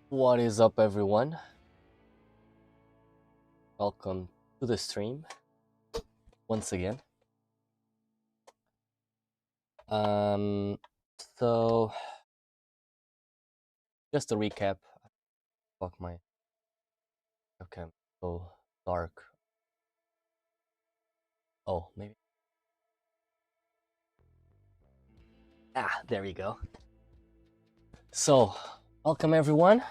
What is up, everyone? Welcome to the stream once again. So just to recap, fuck my webcam so dark. Oh, maybe. There you go. So, welcome everyone.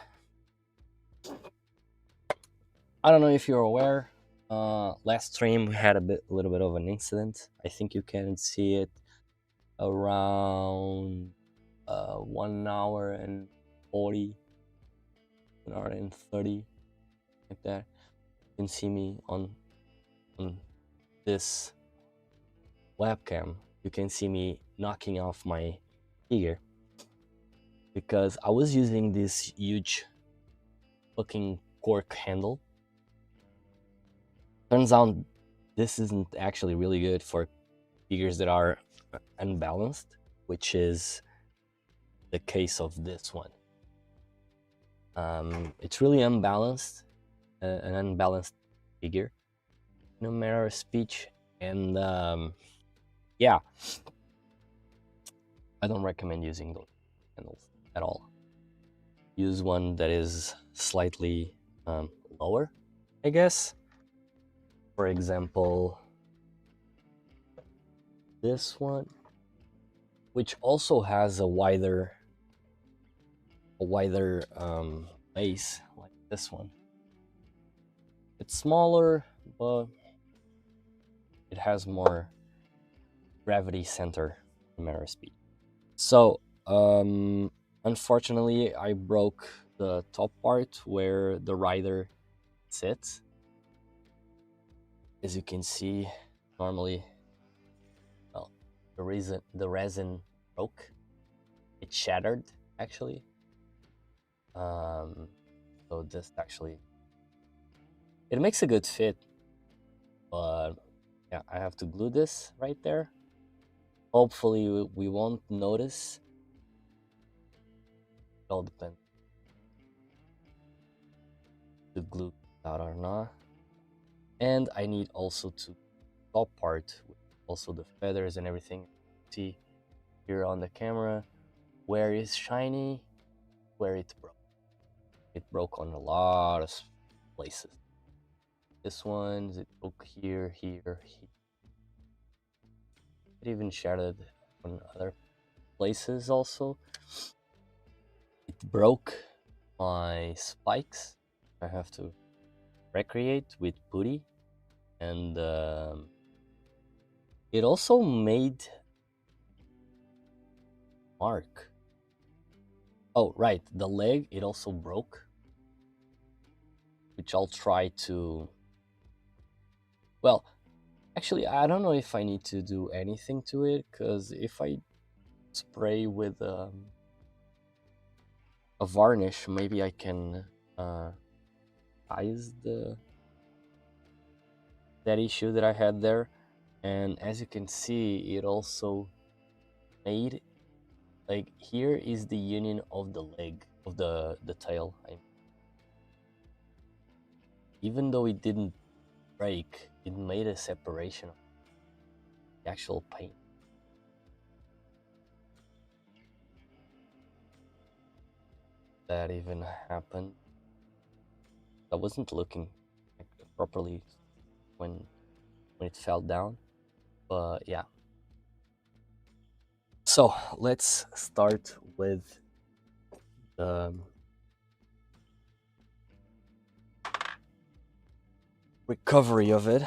I don't know if you're aware. Last stream we had a little bit of an incident. I think you can see it around 1 hour and 40, 1 hour and 30, like that. You can see me on this webcam. You can see me knocking off my figure because I was using this huge fucking cork handle. Turns out this isn't actually really good for figures that are unbalanced, which is the case of this one. It's really unbalanced, an unbalanced figure, no matter of speech, and yeah, I don't recommend using those handles at all. Use one that is slightly lower, I guess. For example, this one, which also has a wider base, like this one. It's smaller, but it has more gravity center in matter of speed. So, unfortunately, I broke the top part where the rider sits. As you can see, normally, well, the resin broke. It shattered, actually. So this actually, it makes a good fit, but yeah, I have to glue this right there. Hopefully we won't notice. It all depends to glue that or not. And I need also to top part, also the feathers and everything. See here on the camera where it's shiny, where it broke. It broke on a lot of places. This one, it broke here, here, here. It even shattered on other places also. It broke my spikes. I have to recreate with putty, and it also made mark. Oh right, the leg, it also broke, which I'll try to Well, actually, I don't know if I need to do anything to it, because if I spray with a varnish, maybe I can eyes that issue that I had there. And as you can see, it also made, like, here is the union of the leg of the tail. Even though it didn't break, it made a separation of the actual paint. That even happened. I wasn't looking properly when it fell down, but yeah. So let's start with the recovery of it.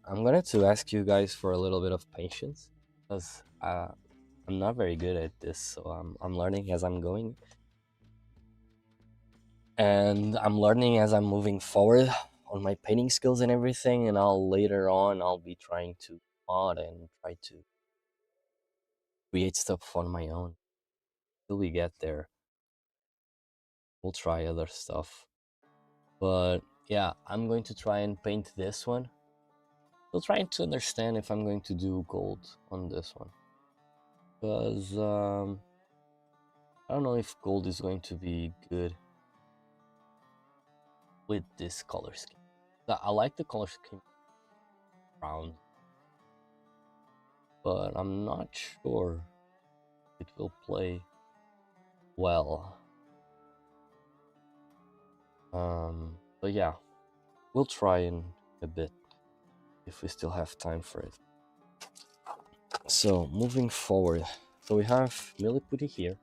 I'm going to ask you guys for a little bit of patience, because I'm not very good at this, so I'm learning as I'm going, and I'm learning as I'm moving forward on my painting skills and everything. And later on I'll be trying to mod and try to create stuff on my own. Till we get there, we'll try other stuff. But yeah, I'm going to try and paint this one. Still trying to understand if I'm going to do gold on this one, because I don't know if gold is going to be good with this color scheme. I like the color scheme brown, but I'm not sure it will play well. But yeah, we'll try in a bit if we still have time for it. So moving forward, so we have Milliputty here.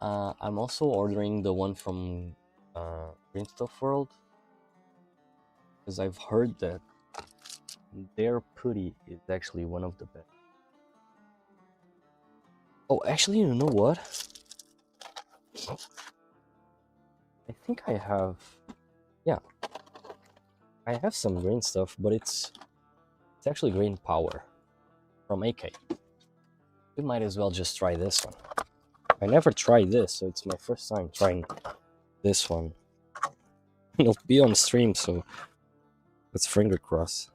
I'm also ordering the one from Green Stuff World, because I've heard that their putty is actually one of the best. Oh, actually, you know what? I think I have, yeah, I have some green stuff, but it's actually green power from AK. We might as well just try this one. I never tried this, so it's my first time trying this one. It'll be on stream, so let's finger cross.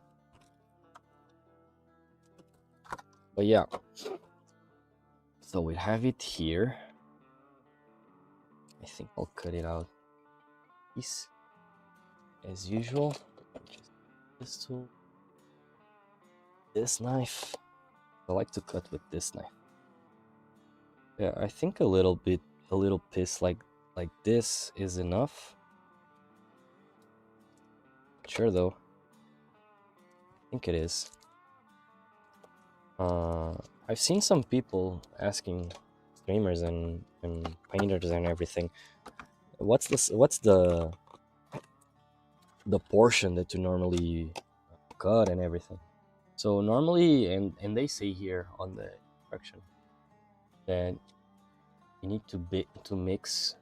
But yeah, so we have it here. I think I'll cut it out piece as usual. Just this tool, this knife. I like to cut with this knife. Yeah, I think a little piece like this is enough. Sure though, I think it is. I've seen some people asking streamers and painters and everything, what's the portion that you normally cut and everything. So normally, and they say here on the instruction that you need to mix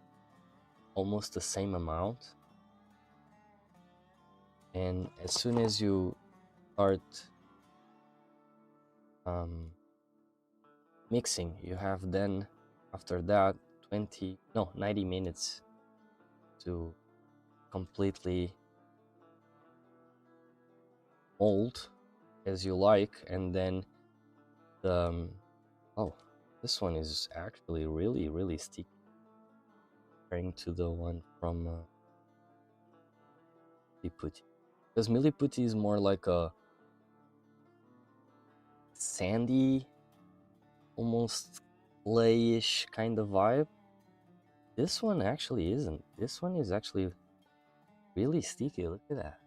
almost the same amount, and as soon as you start mixing, you have then after that 90 minutes to completely mold as you like. And then the oh, this one is actually really sticky comparing to the one from Milliputty, because Milliputty is more like a sandy, almost clayish kind of vibe. This one actually isn't. This one is actually really sticky. Look at that.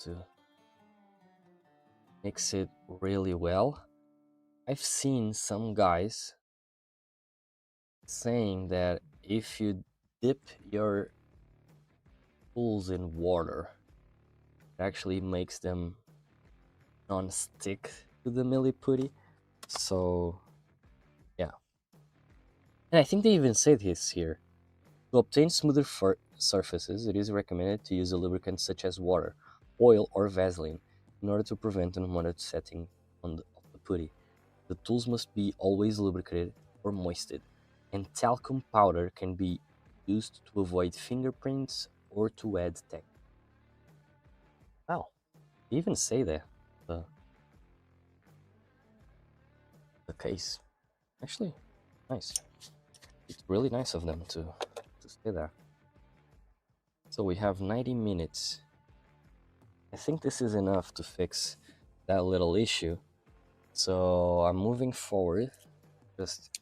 To mix it really well. I've seen some guys saying that if you dip your tools in water It actually makes them non-stick to the Milliputty. So yeah, and I think they even say this here. To obtain smoother surfaces, it is recommended to use a lubricant such as water, oil, or Vaseline in order to prevent unwanted setting of the putty. The tools must be always lubricated or moistened, and talcum powder can be used to avoid fingerprints or to add texture. Wow, they even say that the the case. Actually, nice. It's really nice of them to say that. So we have 90 minutes. I think this is enough to fix that little issue. So I'm moving forward, just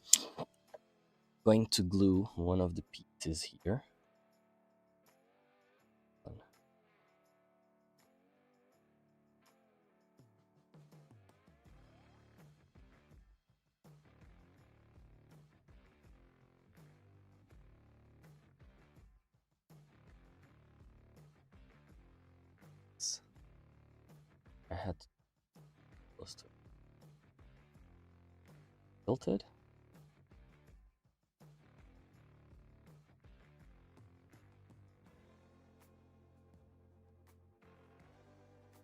going to glue one of the pieces here. I had close to tilted.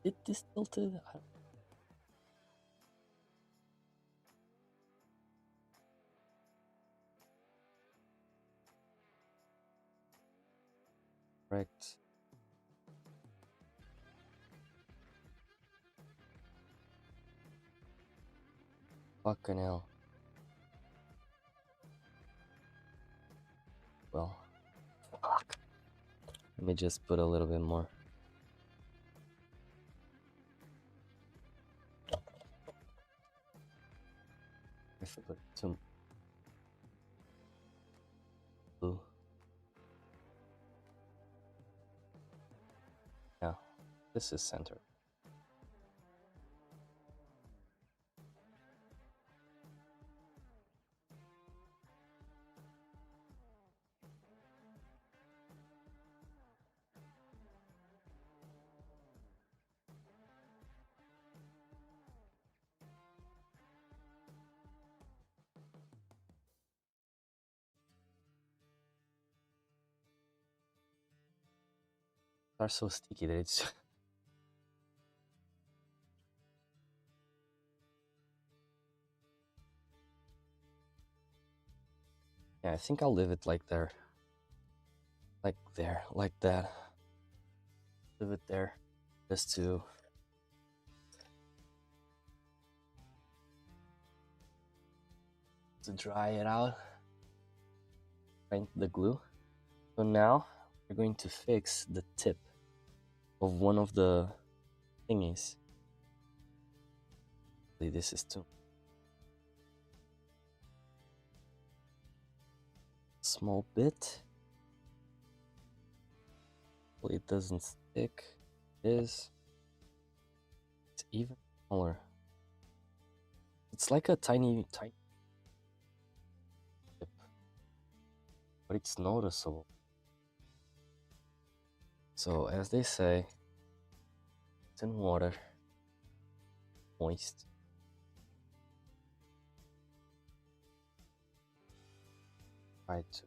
Did this tilted? Correct. Fucking hell. Well, fuck. Let me just put a little bit more. If I put some blue. Yeah, this is center. Are so sticky that it's yeah, I think I'll leave it like there. Like there, like that. Leave it there. Just to dry it out. Find the glue. So now we're going to fix the tip of one of the thingies. This is too small bit. Well, it doesn't stick. It's even smaller. It's like a tiny tip, but it's noticeable. So as they say, it's in water, moist. Try to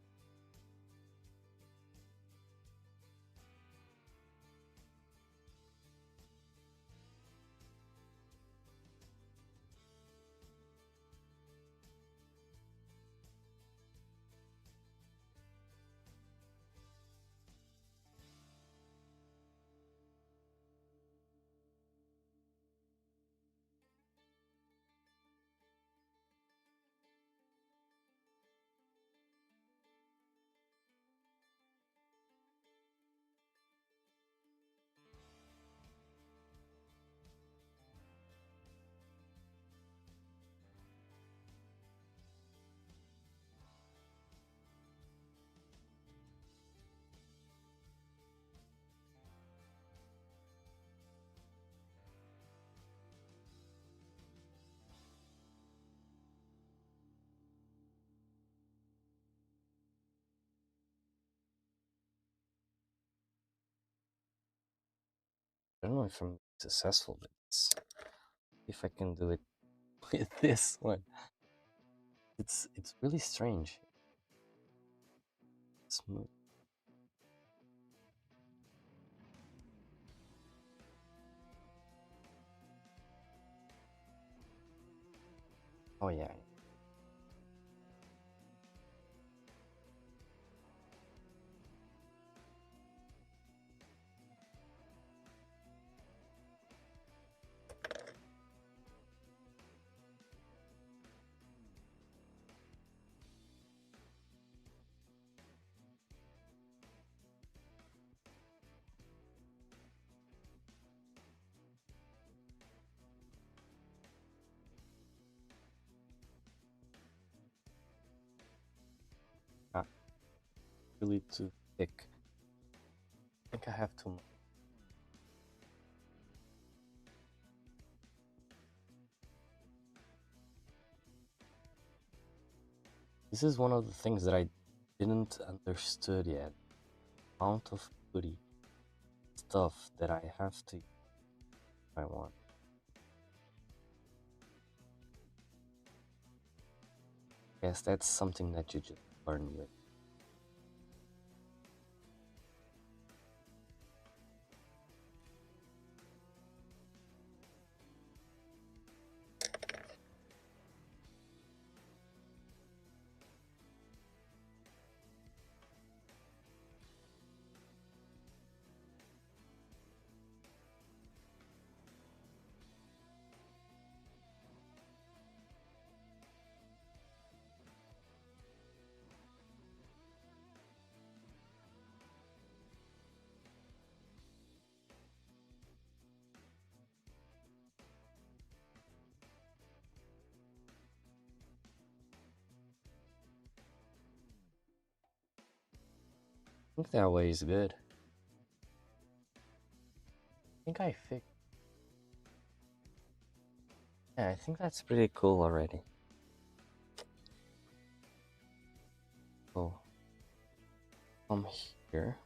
I don't know if I'm successful with this. If I can do it with this one. It's really strange. Smooth. Oh yeah. Ah, really too thick. I think I have too much. This is one of the things that I didn't understood yet. Amount of goodie stuff that I have to if I want. Guess that's something that you just learn with. I think that way is good. I think I fixed. Yeah, I think that's pretty cool already. So, from here.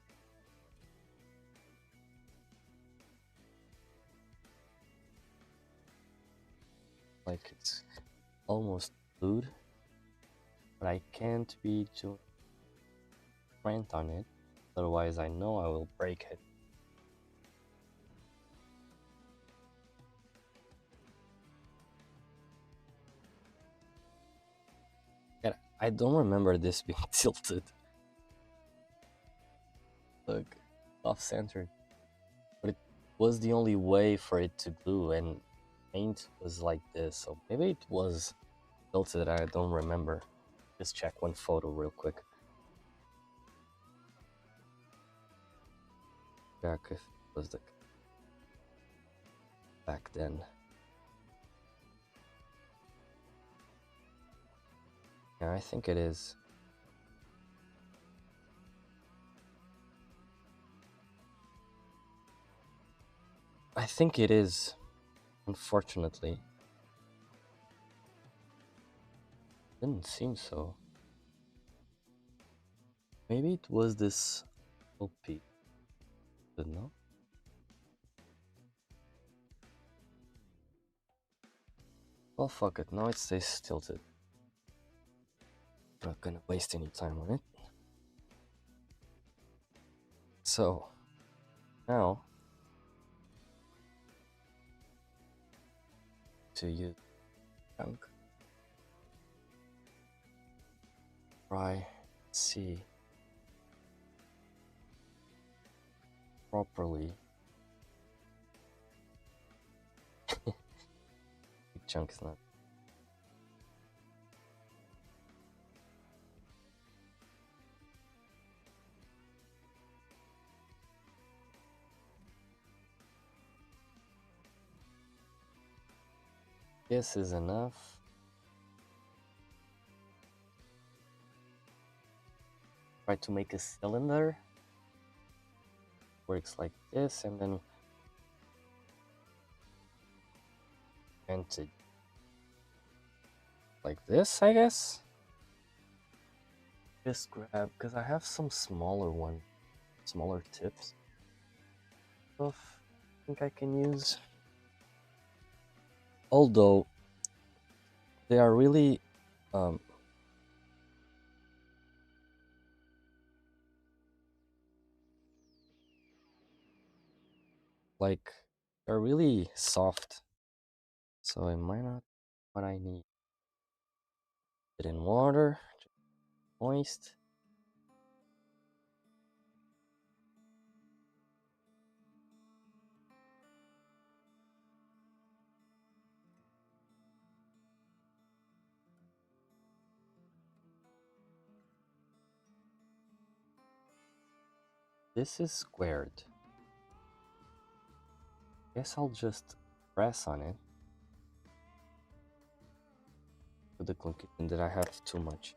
Like it's almost glued, but I can't be too print on it, otherwise I know I will break it. And I don't remember this being tilted. Look, off-centered. But it was the only way for it to glue, and paint was like this, so maybe it was tilted, I don't remember. Just check one photo real quick. Check if it was the back then. Yeah, I think it is. I think it is, unfortunately. Didn't seem so. Maybe it was this OP. But no? Well, fuck it. Now it stays tilted. Not gonna waste any time on it. So, now, to use chunk, try, see properly. Big chunk is not. This is enough. Try to make a cylinder. Works like this, and then it like this, I guess. Just grab, because I have some smaller tips of think I can use. Although they are really like they're really soft, so it might not be what I need. Put it in water, moist. This is squared. Guess I'll just press on it with the conclusion that I have too much.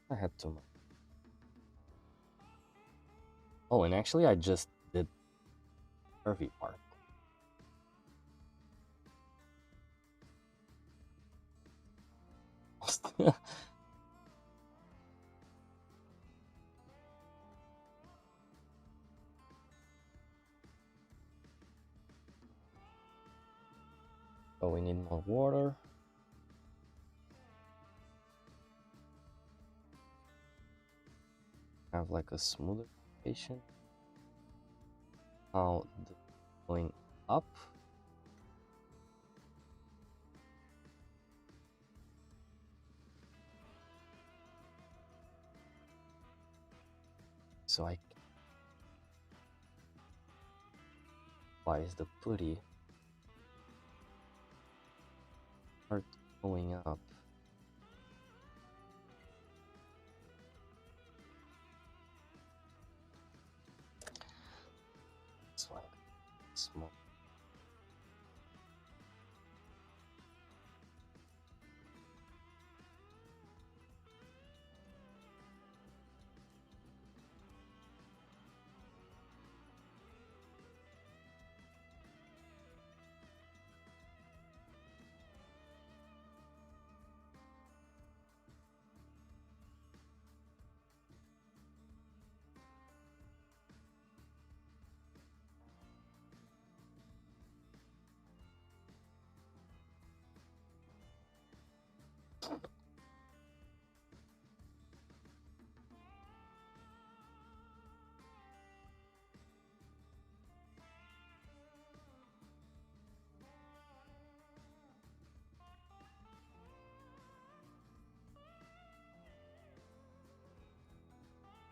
I had too much. Oh, and actually I just did the curvy part. So we need more water. Have like a smoother patient. Now going up. So I why is the putty start going up? It's like small.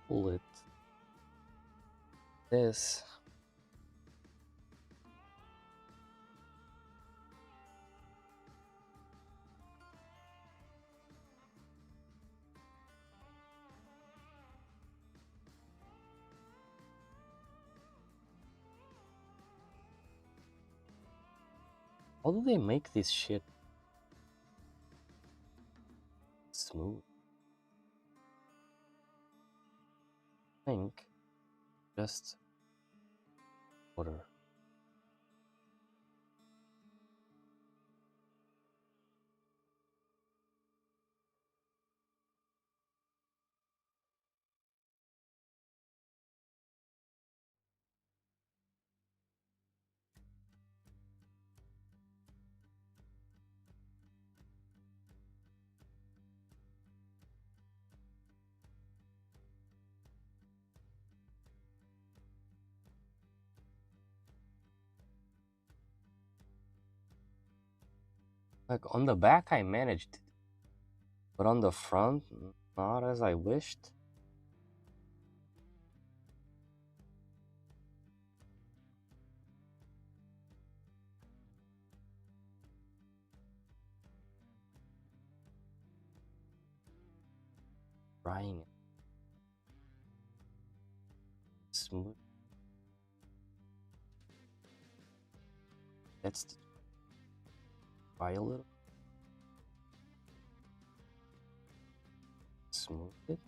Pull it. This. How do they make this shit smooth? I think just water. Like on the back I managed, but on the front, not as I wished. Drying it smooth. Let's try a little. Smooth it.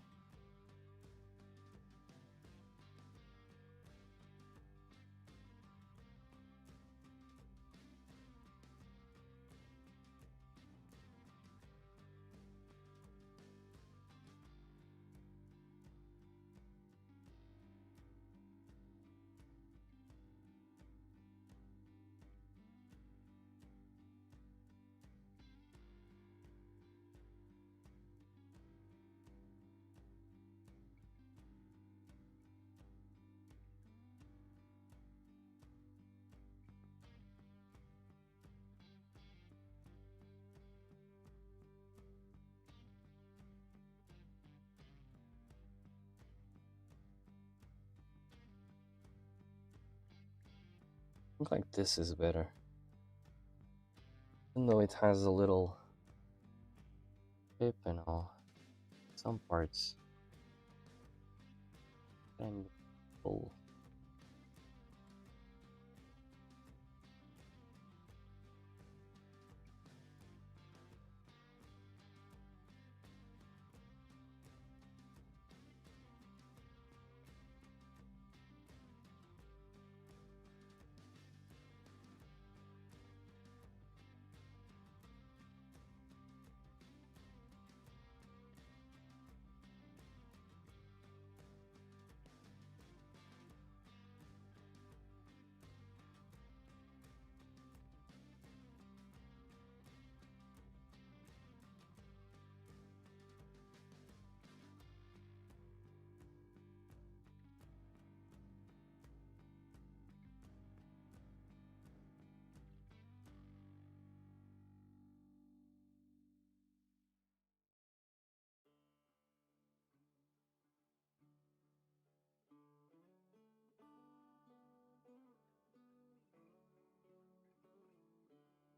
think like this is better. Even though it has a little tip and all, some parts can be full.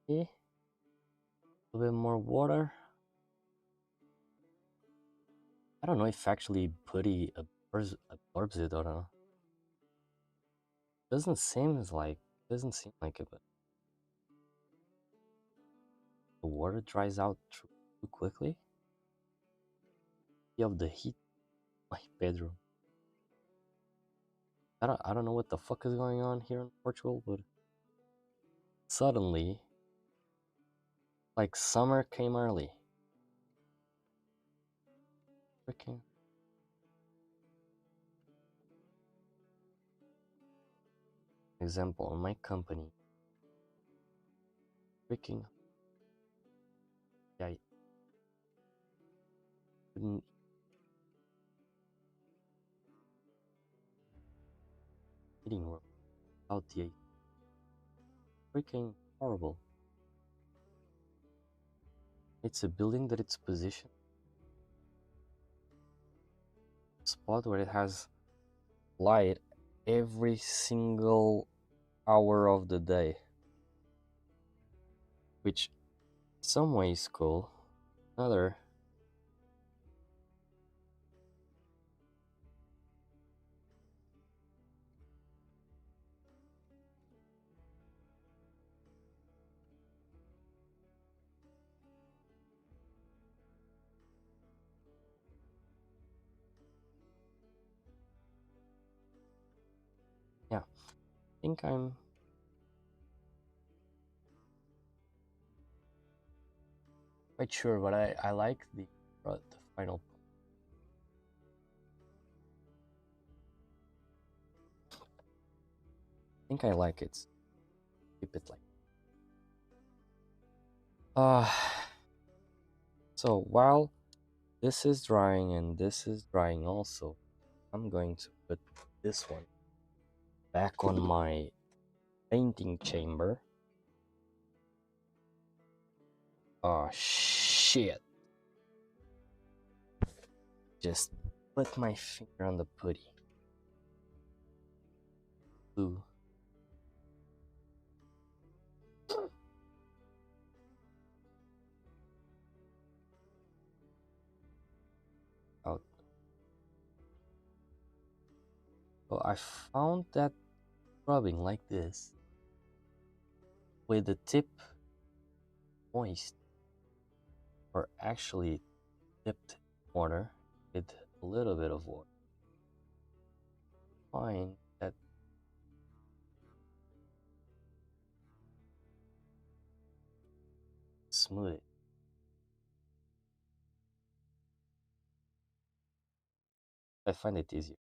Okay, a little bit more water. I don't know if actually putty absorbs it or not. Doesn't seem like it, but the water dries out too quickly. You have the heat in my bedroom. I don't know what the fuck is going on here in Portugal, but suddenly, like summer came early. Freaking. Example, in my company, freaking, I couldn't eating room without the AC. Freaking horrible. It's a building that it's positioned spot where it has light every single hour of the day, which some ways cool, another yeah, I think I'm quite sure, but I like the final. I think I like it. Keep it like. So while this is drying and this is drying also, I'm going to put this one back on my painting chamber. Oh shit. Just put my finger on the putty. Ooh. Out. So I found that rubbing like this with the tip moist or actually dipped water with a little bit of water. Find that smooth it. I find it easier.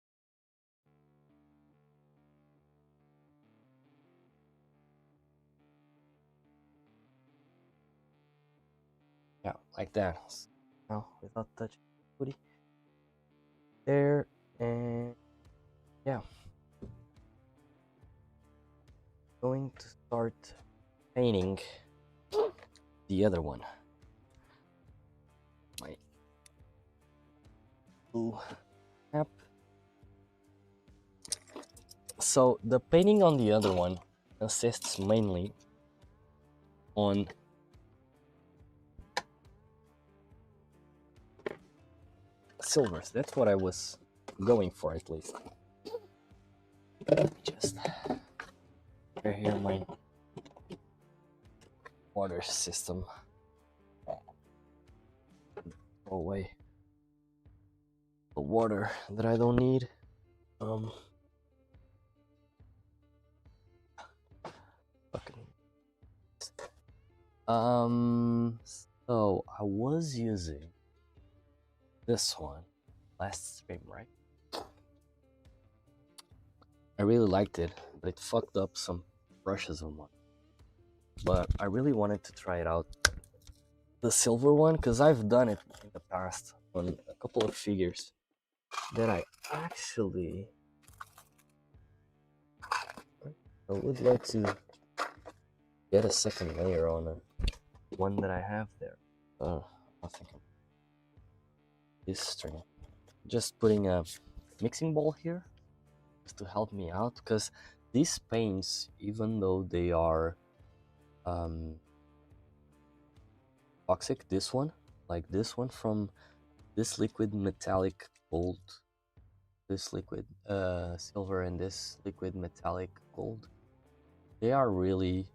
Yeah, like that. Now without touching the putty. There, and yeah, going to start painting the other one. My blue map. So the painting on the other one consists mainly on silvers. That's what I was going for, at least. Let me just prepare here my water system. Throw away the water that I don't need. Fucking. So I was using this one last stream, right? I really liked it, but it fucked up some brushes on one. But I really wanted to try it out, the silver one, because I've done it in the past on a couple of figures that I actually I would like to get a second layer on it. One that I have there. I think this string. Just putting a mixing bowl here just to help me out, because these paints, even though they are toxic, this one, like this one from this liquid metallic gold, this liquid silver, and this liquid metallic gold, they are really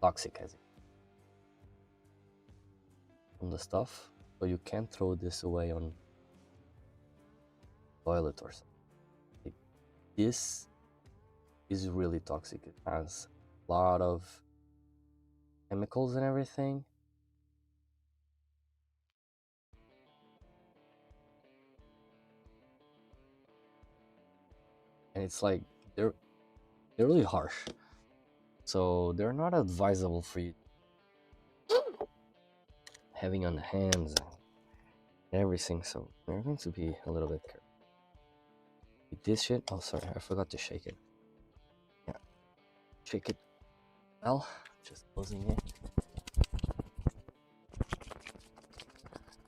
toxic as on the stuff, so you can't throw this away on toilet or something. Like, this is really toxic. It has a lot of chemicals and everything. And it's like they're really harsh, so they're not advisable for you having on the hands and everything. So we're going to be a little bit careful with this shit. Oh, sorry, I forgot to shake it. Yeah, shake it well. Just closing it.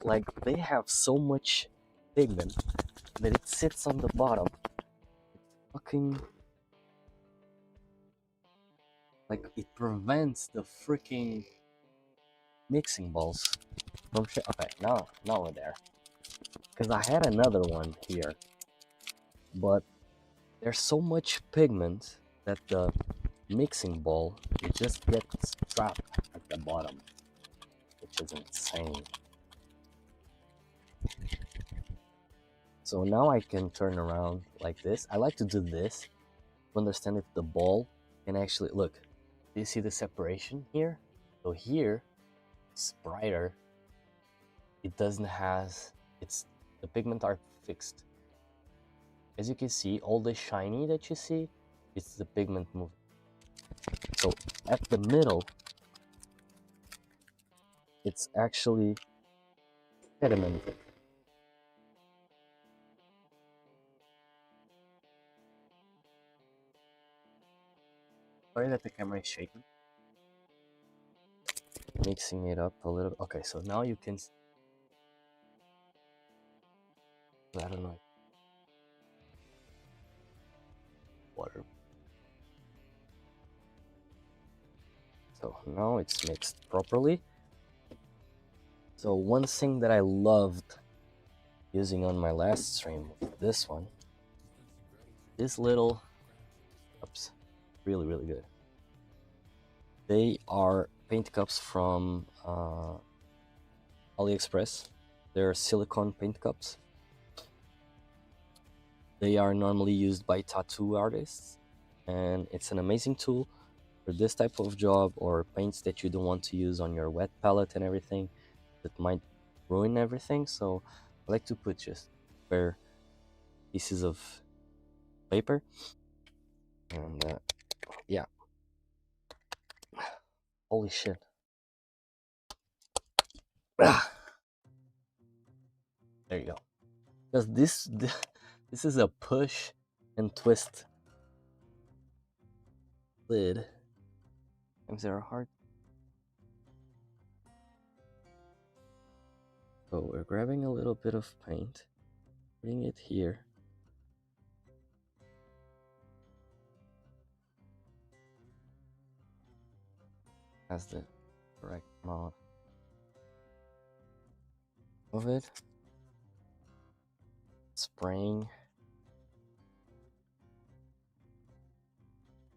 Like, they have so much pigment that it sits on the bottom. It's fucking, like, it prevents the freaking mixing balls from shit. Okay, now we're there. Because I had another one here, but there's so much pigment that the mixing ball, it just gets trapped at the bottom, which is insane. So now I can turn around like this. I like to do this to understand if the ball can actually look. Do you see the separation here? So here it's brighter. It doesn't has, it's, the pigment are fixed. As you can see, all the shiny that you see, it's the pigment moving. So at the middle, it's actually sedimented. Sorry that the camera is shaking. Mixing it up a little. Okay, so now you can, I don't know, water. So now it's mixed properly. So one thing that I loved using on my last stream, this one, this little cups, really good. They are paint cups from AliExpress. They're silicone paint cups. They are normally used by tattoo artists, and it's an amazing tool for this type of job, or paints that you don't want to use on your wet palette and everything that might ruin everything. So I like to put just bare pieces of paper, and yeah, holy shit. There you go. Because this is a push and twist lid. Sometimes they're hard. So we're grabbing a little bit of paint, putting it here. has the correct amount of it. Spraying.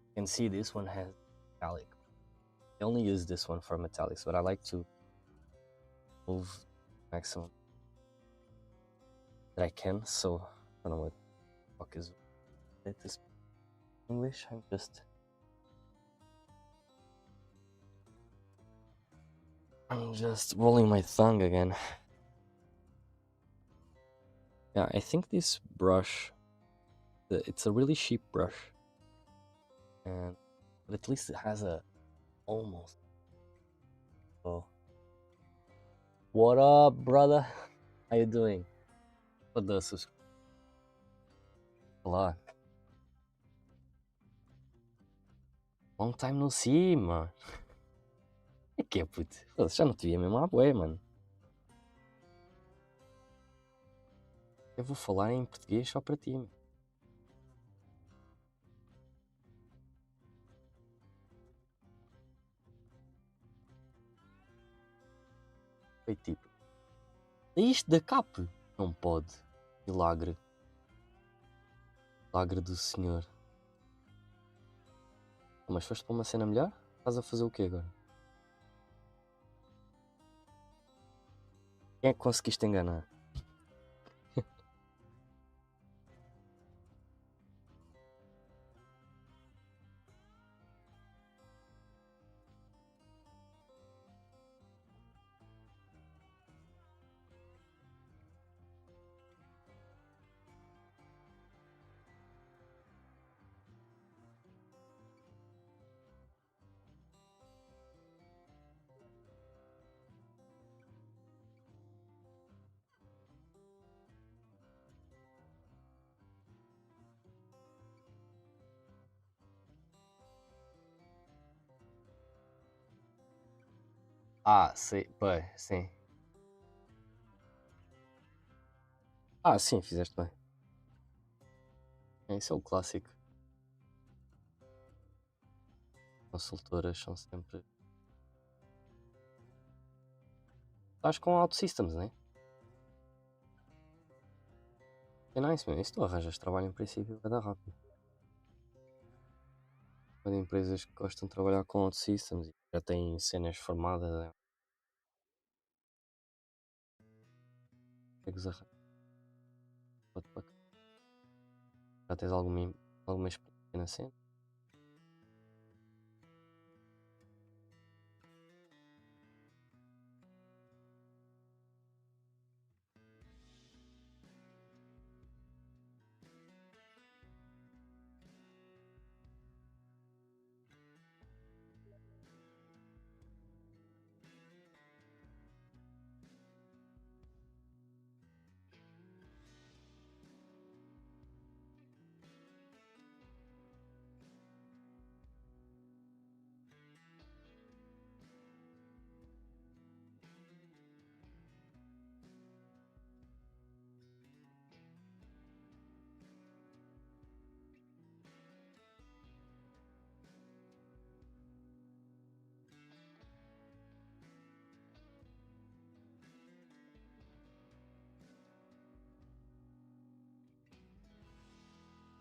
You can see this one has metallic. I only use this one for metallics, but I like to move maximum that I can. So I don't know what the fuck is this English. I'm just rolling my tongue again. Yeah, I think this brush, it's a really cheap brush, but at least it has a almost. Oh, what up, brother? How you doing? For the subscribe. Olá. Long time no see, mano. É que é, puto? Já não te via mesmo à bué, mano. Eu vou falar em português só para ti, mano. Foi tipo, isto da CAP? Não pode. Milagre. Milagre do Senhor. Mas foste para uma cena melhor? Estás a fazer o quê agora? Quem é que conseguiste enganar? Ah, sei, bem, sim. Ah, sim, fizeste bem. Esse é o clássico. Consultoras são sempre. Estás com OutSystems, né? É nice, meu. Isso tu arranjas trabalho em princípio vai dar rápido. Há empresas que gostam de trabalhar com OutSystems e já têm cenas formadas. Consegues arranjar. Já tens alguma experiência na cena?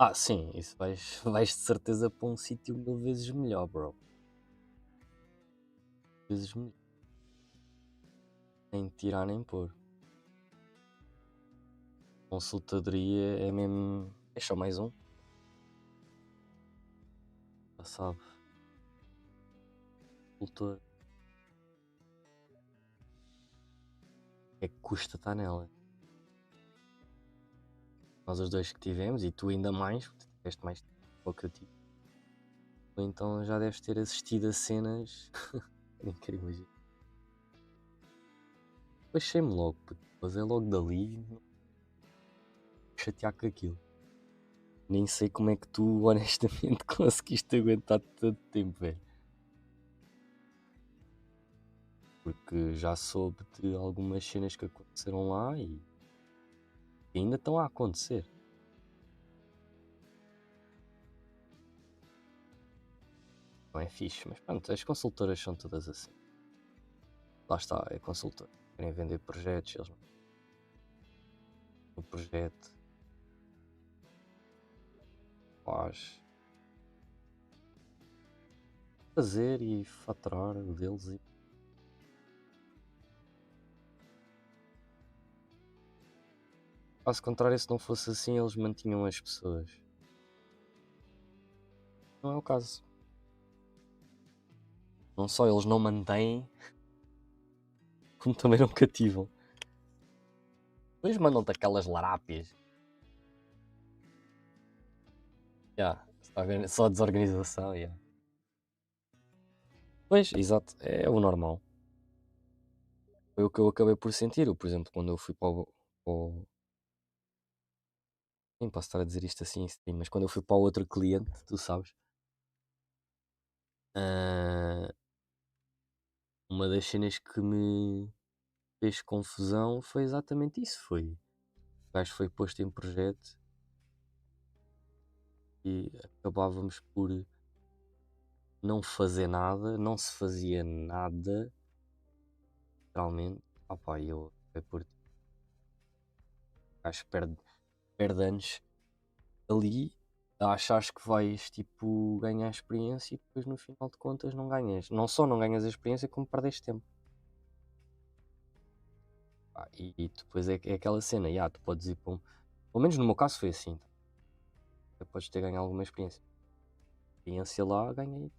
Ah, sim, isso vais de certeza para um sítio 1000 vezes melhor, bro. Vezes melhor. Nem tirar nem pôr. Consultadoria é mesmo. É só mais um. Já sabe. Consultor. É que custa estar nela. Nós os dois que tivemos, e tu ainda mais, porque tiveste mais tempo que eu tive. Ou então já deves ter assistido a cenas. Nem quero imaginar. Achei-me logo, puto. Mas é logo dali. Chatear com aquilo. Nem sei como é que tu, honestamente, conseguiste aguentar tanto tempo, velho. Porque já soube de algumas cenas que aconteceram lá e ainda estão a acontecer. não é fixe, mas pronto, as consultoras são todas assim. Lá está, é consultor. Querem vender projetos, eles no projeto faz fazer e faturar o deles e caso contrário, se não fosse assim, eles mantinham as pessoas. Não é o caso. Não só eles não mantêm, como também não cativam. Depois mandam-te aquelas larápias. Yeah, está a ver? Só desorganização. Yeah. Pois, exato, é o normal. Foi o que eu acabei por sentir. Eu, por exemplo, quando eu fui nem posso estar a dizer isto assim, mas quando eu fui para o outro cliente, tu sabes, ah, uma das cenas que me fez confusão foi exatamente isso. Foi o gajo foi posto em projeto e acabávamos por não fazer nada, não se fazia nada, literalmente. Opá, eu acabei por gajo perde anos ali a achares que vais tipo ganhar experiência e depois no final de contas não ganhas. Não só não ganhas a experiência, como perdeste tempo. Pá, e depois é aquela cena, tu podes ir para um. Pelo menos no meu caso foi assim. Tu podes ter ganho alguma experiência. Experiência lá, ganhei.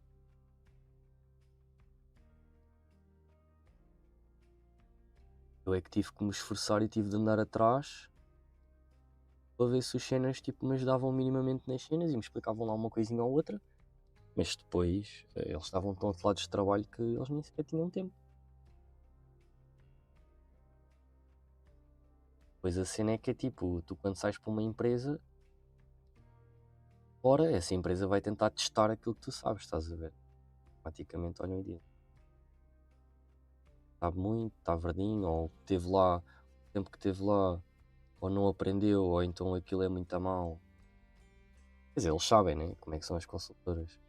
Eu é que tive que me esforçar e tive de andar atrás para ver se os cenas tipo, me ajudavam minimamente nas cenas e me explicavam lá uma coisinha ou outra. Mas depois eles estavam tão atolados de trabalho que eles nem sequer tinham tempo. Pois a cena é que é tipo, tu quando sais para uma empresa, ora, essa empresa vai tentar testar aquilo que tu sabes, estás a ver? Praticamente olham e dizem, sabe muito, está verdinho, ou teve lá, o tempo que teve lá, ou não aprendeu, ou então aquilo é muito a mal. Quer dizer, eles sabem, né? Como é que são as consultoras.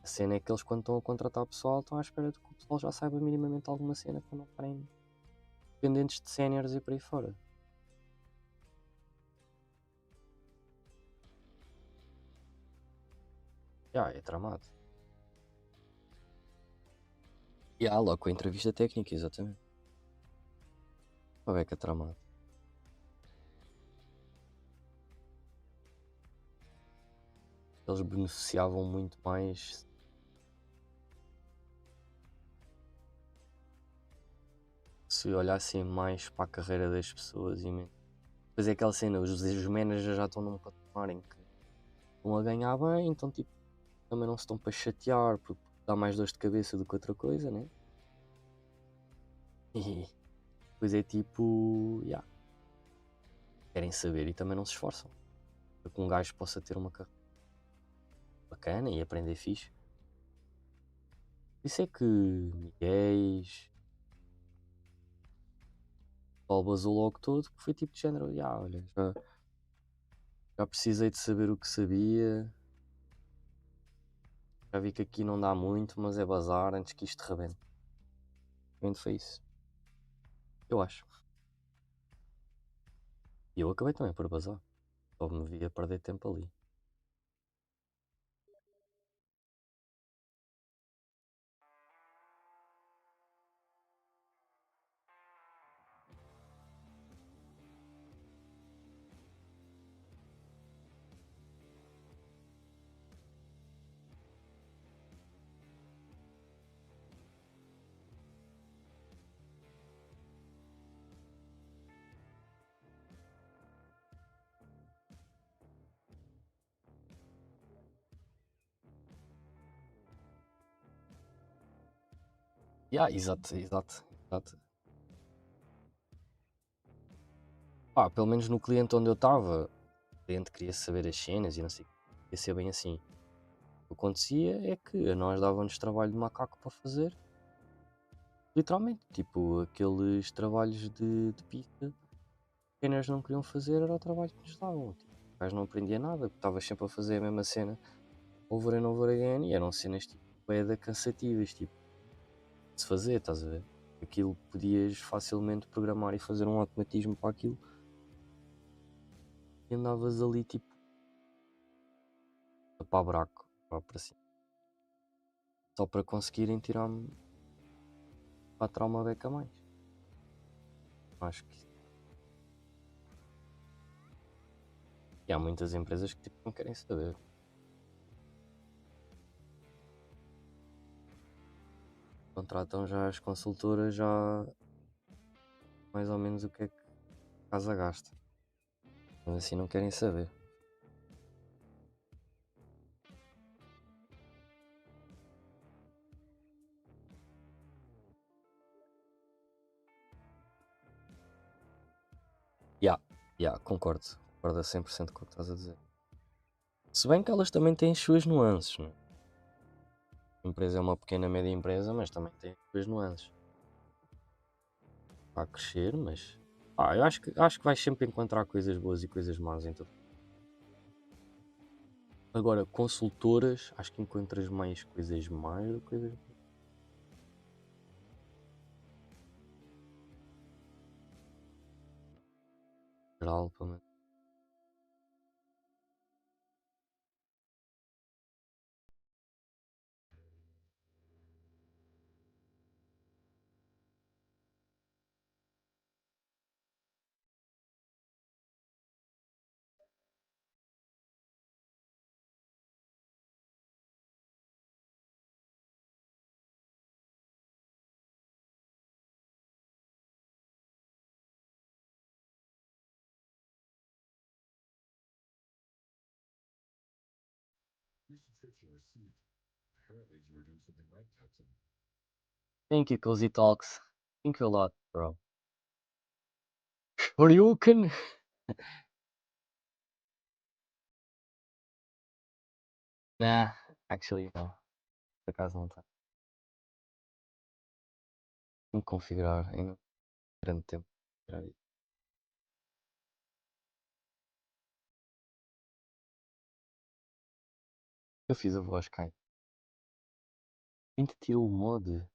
A cena é que eles quando estão a contratar pessoal estão à espera de que o pessoal já saiba minimamente alguma cena para não estarem dependentes de séniores e por aí fora. Já, é tramado. E há logo com a entrevista técnica, exatamente. Para ver que é tramado. Eles beneficiavam muito mais se olhassem mais para a carreira das pessoas e menos. Depois é aquela cena, os managers já estão num patamar em que estão a ganhar bem, então tipo, também não se estão para chatear, porque dá mais dor de cabeça do que outra coisa, né? E depois é tipo, querem saber e também não se esforçam. Para que um gajo possa ter uma carreira bacana e aprender fixe. Isso é que Miguéis, o basou logo todo, que foi tipo de género, olha, já precisei de saber o que sabia, já vi que aqui não dá muito, mas é bazar antes que isto rebente. Realmente foi isso. Eu acho. E eu acabei também por bazar. Só me via perder tempo ali. Exato, exato, exato. Pá, pelo menos no cliente onde eu estava, o cliente queria saber as cenas e não sei, queria ser bem assim. O que acontecia é que a nós dava-nos trabalho de macaco para fazer, literalmente, tipo aqueles trabalhos de pista que nós não queriam fazer era o trabalho que nos davam. Tipo. gajo não aprendia nada, porque estavas sempre a fazer a mesma cena over and over again e eram cenas tipo bué cansativas, tipo, de se fazer, estás a ver? Aquilo podias facilmente programar e fazer um automatismo para aquilo e andavas ali tipo para buraco, para cima, só para conseguirem tirar-me para a trauma beca mais. Acho que e há muitas empresas que tipo, não querem saber. Contratam já as consultoras já mais ou menos o que é que a casa gasta. Mas assim não querem saber. Concordo a 100% com o que estás a dizer. Se bem que elas também têm as suas nuances, não é? A empresa é uma pequena, média empresa, mas também tem as suas nuances. Está a crescer, mas eu acho que vais sempre encontrar coisas boas e coisas más em tudo. Agora, consultoras, acho que encontras mais coisas más do que coisas boas. Em geral, pelo menos. Thank you, Cozy Talks. Thank you a lot, bro. Shoryuken! Nah, actually, não. Por acaso não está. Tenho que configurar em grande tempo. Eu fiz a voz, Kai. Quem te tirou o mod?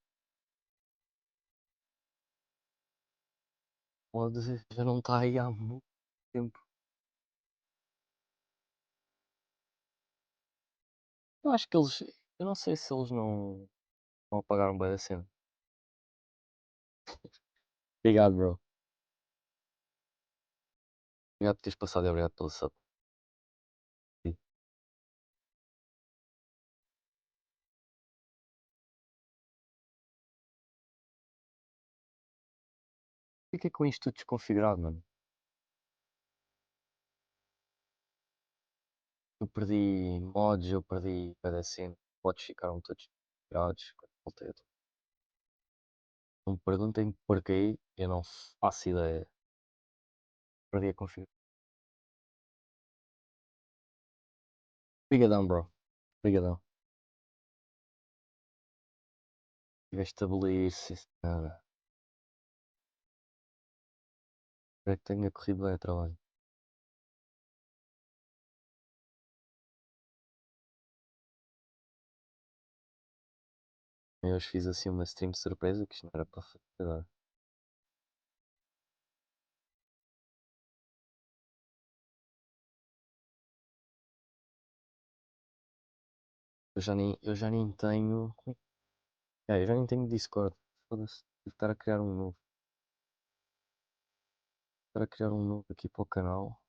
O mod já não está aí há muito tempo. Eu acho que eles. Eu não sei se eles não apagaram bem a cena. Obrigado, bro. Obrigado por teres passado e obrigado pelo sub. Sim. Fiquei com isto tudo desconfigurado, mano. Eu perdi mods, eu perdi PDC. Pods ficaram todos desconfigurados. Voltei a tudo. Não me perguntem porquê, eu não faço ideia. Perdi a configuração. Obrigadão, bro. Obrigadão. Tiveste a abolir, sim senhora. Espero que tenha corrido bem o trabalho. Eu hoje fiz assim uma stream de surpresa que isto não era para fazer agora. Eu já nem tenho. Eu já nem tenho Discord. Foda-se. Tive que estar a criar um novo. Estar a criar um novo aqui para o canal.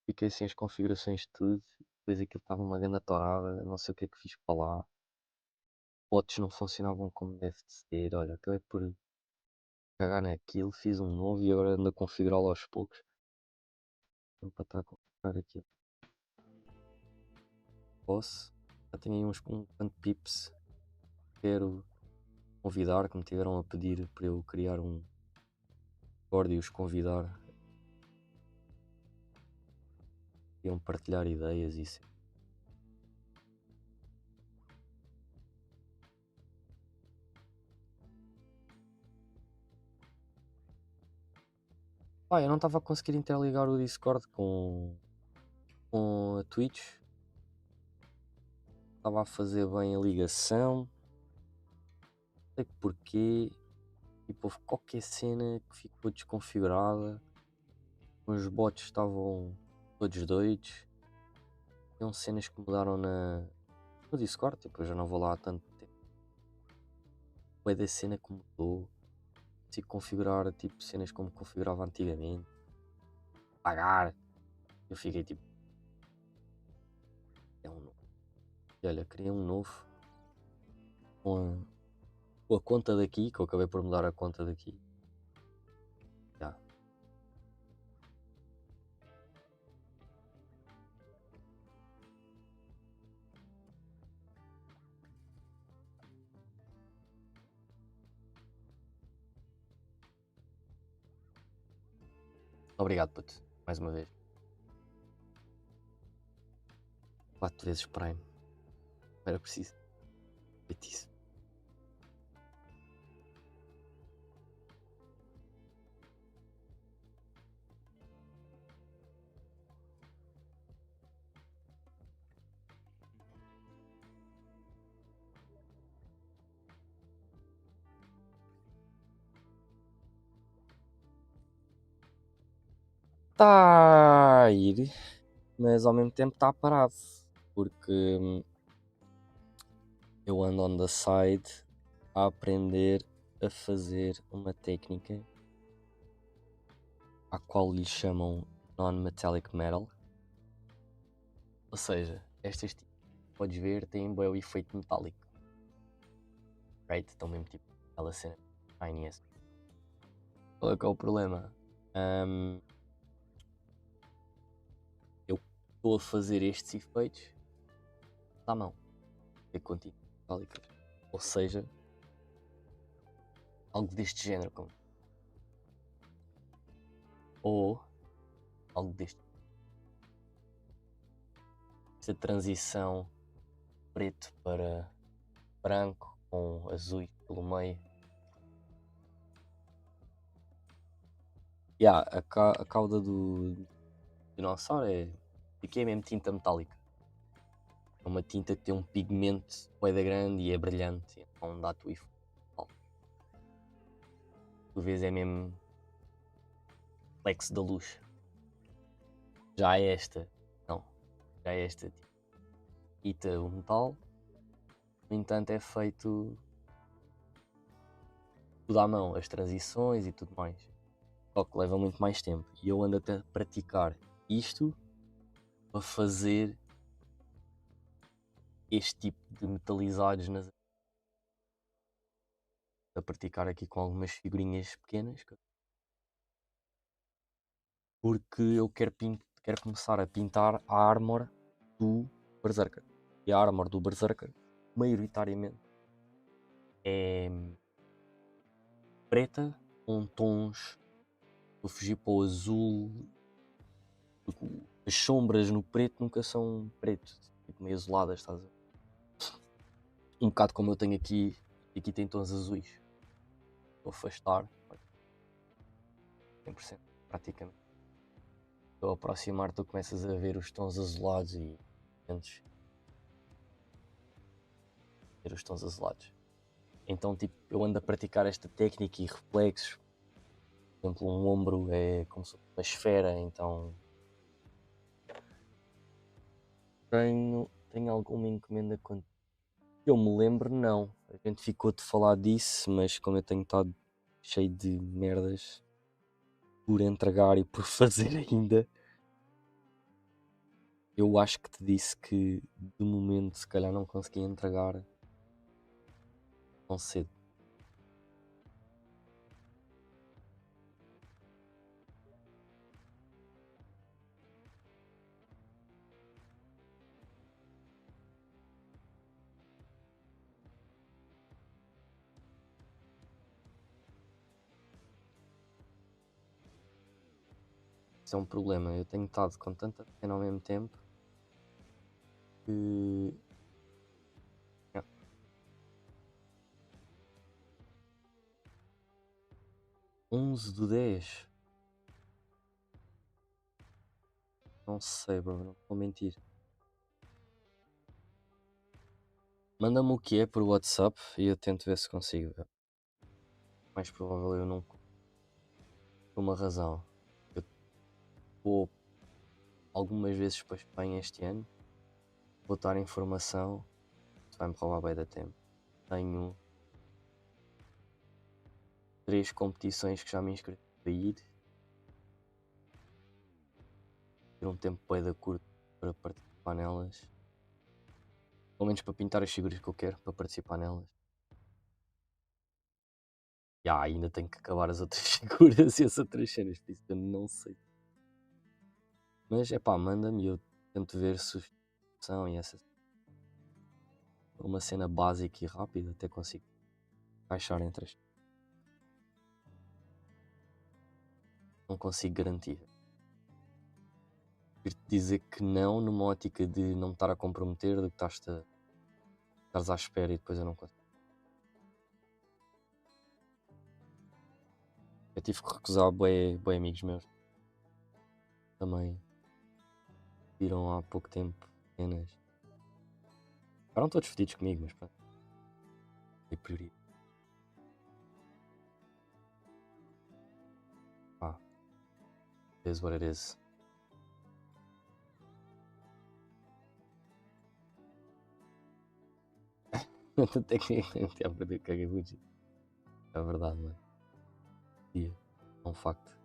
Fiquei sem as configurações de tudo. Depois aquilo estava uma grande torrada. Não sei o que é que fiz para lá. Bots não funcionavam como deve de ser. Olha, acabei por cagar naquilo. Fiz um novo e agora ando a configurá-lo aos poucos. Então, para estar a configurar aquilo. Posso. Já tenho aí uns um quanto pips. Quero convidar, que me tiveram a pedir para eu criar um Discord e os convidar. Iam partilhar ideias e isso. Eu não estava a conseguir interligar o Discord com com a Twitch. Estava a fazer bem a ligação. Não sei porquê. Tipo, houve qualquer cena que ficou desconfigurada. Os bots estavam todos doidos. Tinham cenas que mudaram no Discord. Tipo, eu já não vou lá há tanto tempo. Foi da cena que mudou. Consigo configurar tipo cenas como configurava antigamente. Pagar. Eu fiquei tipo. É um novo. E olha, criei um novo. Com a conta daqui, que eu acabei por mudar a conta daqui. Já. Obrigado, puto. Mais uma vez. 4 vezes Prime. Era preciso. Feitiço. Está a ir, mas ao mesmo tempo está parado. Porque eu ando on the side a aprender a fazer uma técnica à qual lhe chamam non-metallic metal. Ou seja, estas tipo, podes ver, têm bem o efeito metálico. Right? Estão mesmo tipo aquela cena shiny. Qual é que é o problema? Eu estou a fazer estes efeitos à mão. É contigo. Metálica. Ou seja, algo deste género. Ou algo deste. Esta transição preto para branco com azul pelo meio. A cauda do dinossauro é mesmo tinta metálica. É uma tinta que tem um pigmento bué grande e é brilhante, então dá-te o efeito. Tu vês é mesmo reflexo da luz. Já esta, não. Já esta quita o metal, no entanto é feito tudo à mão, as transições e tudo mais. Só que leva muito mais tempo. E eu ando até a praticar isto para fazer este tipo de metalizados a praticar aqui com algumas figurinhas pequenas. Porque eu quero começar a pintar a armor do Berserker. E a armor do Berserker, maioritariamente, é preta, com tons. Vou fugir para o azul. As sombras no preto nunca são preto, tipo meio azuladas, estás a ver? Um bocado como eu tenho aqui, aqui tem tons azuis. Vou afastar, 100% praticamente. Estou a aproximar, tu começas a ver os tons azulados e ver os tons azulados. Então, tipo, eu ando a praticar esta técnica e reflexos. Por exemplo, um ombro é como se fosse uma esfera, então tenho alguma encomenda quando eu me lembro, não. A gente ficou de falar disso, mas como eu tenho estado cheio de merdas por entregar e por fazer ainda, eu acho que te disse que de momento se calhar não consegui entregar tão cedo. Isso é um problema. Eu tenho estado com tanta cena ao mesmo tempo que 11 do 10. Não sei, bro, não vou mentir. Manda-me o que é por WhatsApp e eu tento ver se consigo. Mais provável eu não. Por uma razão. Eu vou algumas vezes para a Espanha este ano. Vou estar em formação. Isso vai-me roubar bem da tempo. Tenho 3 competições que já me inscrevi para ir. Ter um tempo bem da curto para participar nelas. Pelo menos para pintar as figuras que eu quero para participar nelas. E ainda tenho que acabar as outras figuras e as outras cenas, por isso eu não sei. Mas é pá, manda-me e eu tento ver se são e essa. Uma cena básica e rápida, até consigo encaixar entre as. Não consigo garantir. Prefiro dizer que não, numa ótica de não me estar a comprometer, do que estares à espera e depois eu não consigo. Eu tive que recusar bué amigos meus. Também viram há pouco tempo cenas. Ficaram todos fedidos comigo, mas pronto. Foi prioridade. Pá, it is what it is. Até que até a perder Kagabuchi. É verdade, mano. É um facto.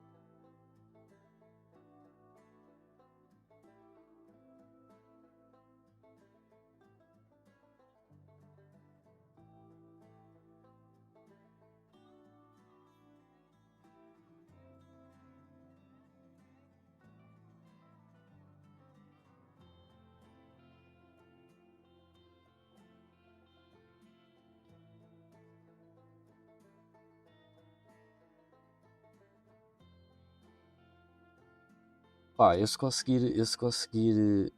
Pá, eu se conseguir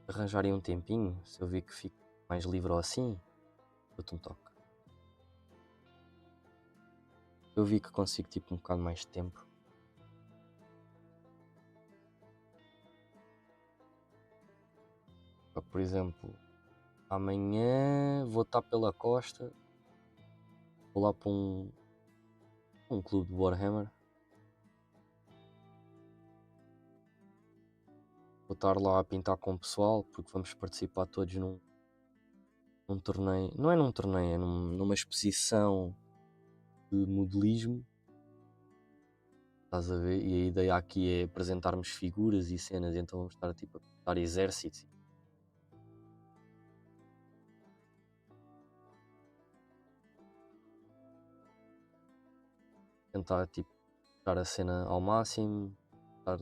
arranjar aí um tempinho, se eu ver que fico mais livre ou assim, dou-te um toque. Eu vi que consigo tipo um bocado mais de tempo. Pá, por exemplo, amanhã vou estar pela costa, vou lá para um clube de Warhammer. Vou estar lá a pintar com o pessoal, porque vamos participar todos num torneio. Não é num torneio, é numa exposição de modelismo. Estás a ver? E a ideia aqui é apresentarmos figuras e cenas, então vamos estar tipo, a pintar exércitos. Tentar tipo, puxar a cena ao máximo, estar,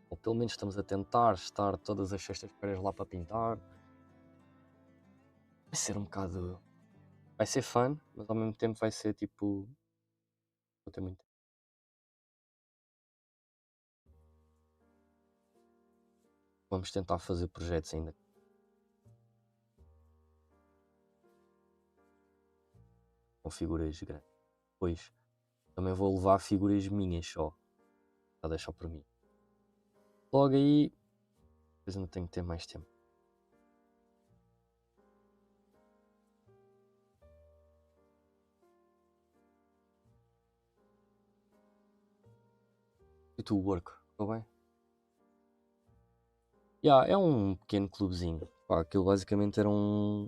ou pelo menos estamos a tentar estar todas as sextas-feiras lá para pintar. Vai ser um bocado. Vai ser fun, mas ao mesmo tempo vai ser tipo. Vou ter muito. Vamos tentar fazer projetos ainda com figuras grandes. Depois também vou levar figuras minhas só. Já deixar por mim. Logo aí. Depois ainda tenho que ter mais tempo. E tu, work? Estou bem? Yeah, é um pequeno clubezinho. Pá, aquilo basicamente era um.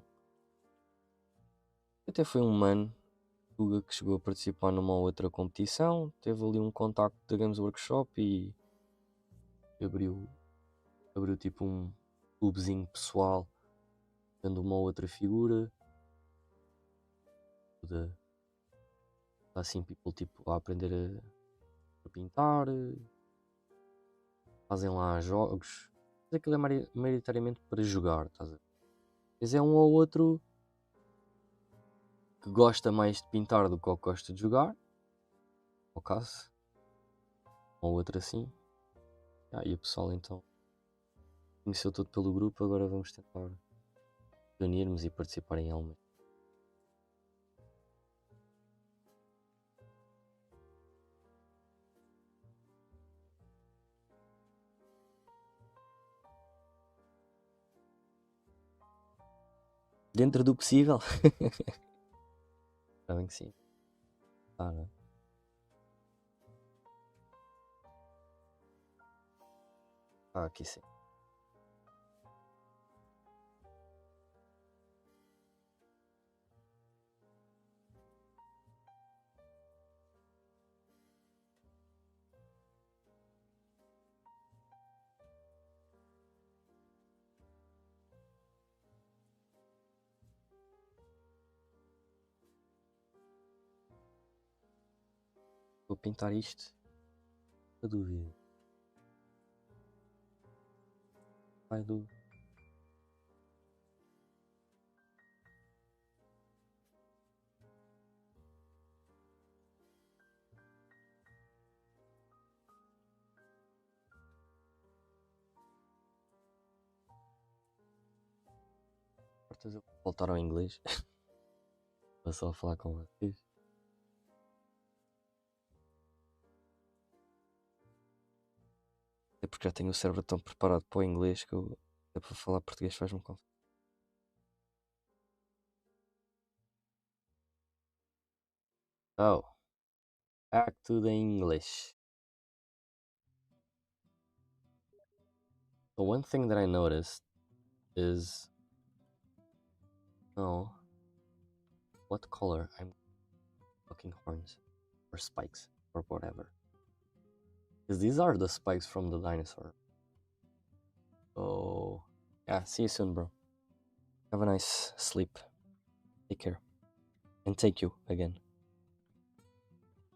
Até foi um mano Tuga que chegou a participar numa outra competição. Teve ali um contacto da Games Workshop e abriu, abriu tipo um clubezinho pessoal, tendo uma outra figura. De, assim, people tipo, a aprender a pintar. Fazem lá jogos. Mas aquilo é maioritariamente para jogar, estás a ver? Mas é um ou outro que gosta mais de pintar do que gosta de jogar, ao caso, ou outro assim. E o pessoal então conheceu todo pelo grupo, agora vamos tentar reunirmos e participar em algumas. Dentro do possível. Está bem que sim. Ah, não. Ah, aqui sim. Vou pintar isto. A dúvida. Vai do. Vou voltar ao inglês. Vou só falar com vocês. É porque já tenho o cérebro tão preparado para o inglês que eu, é para falar português faz-me confusão. Oh, back to the English. The one thing that I noticed is, oh, what color I'm looking horns or spikes or whatever. Because these are the spikes from the dinosaur. So, yeah, see you soon, bro. Have a nice sleep. Take care. And thank you again.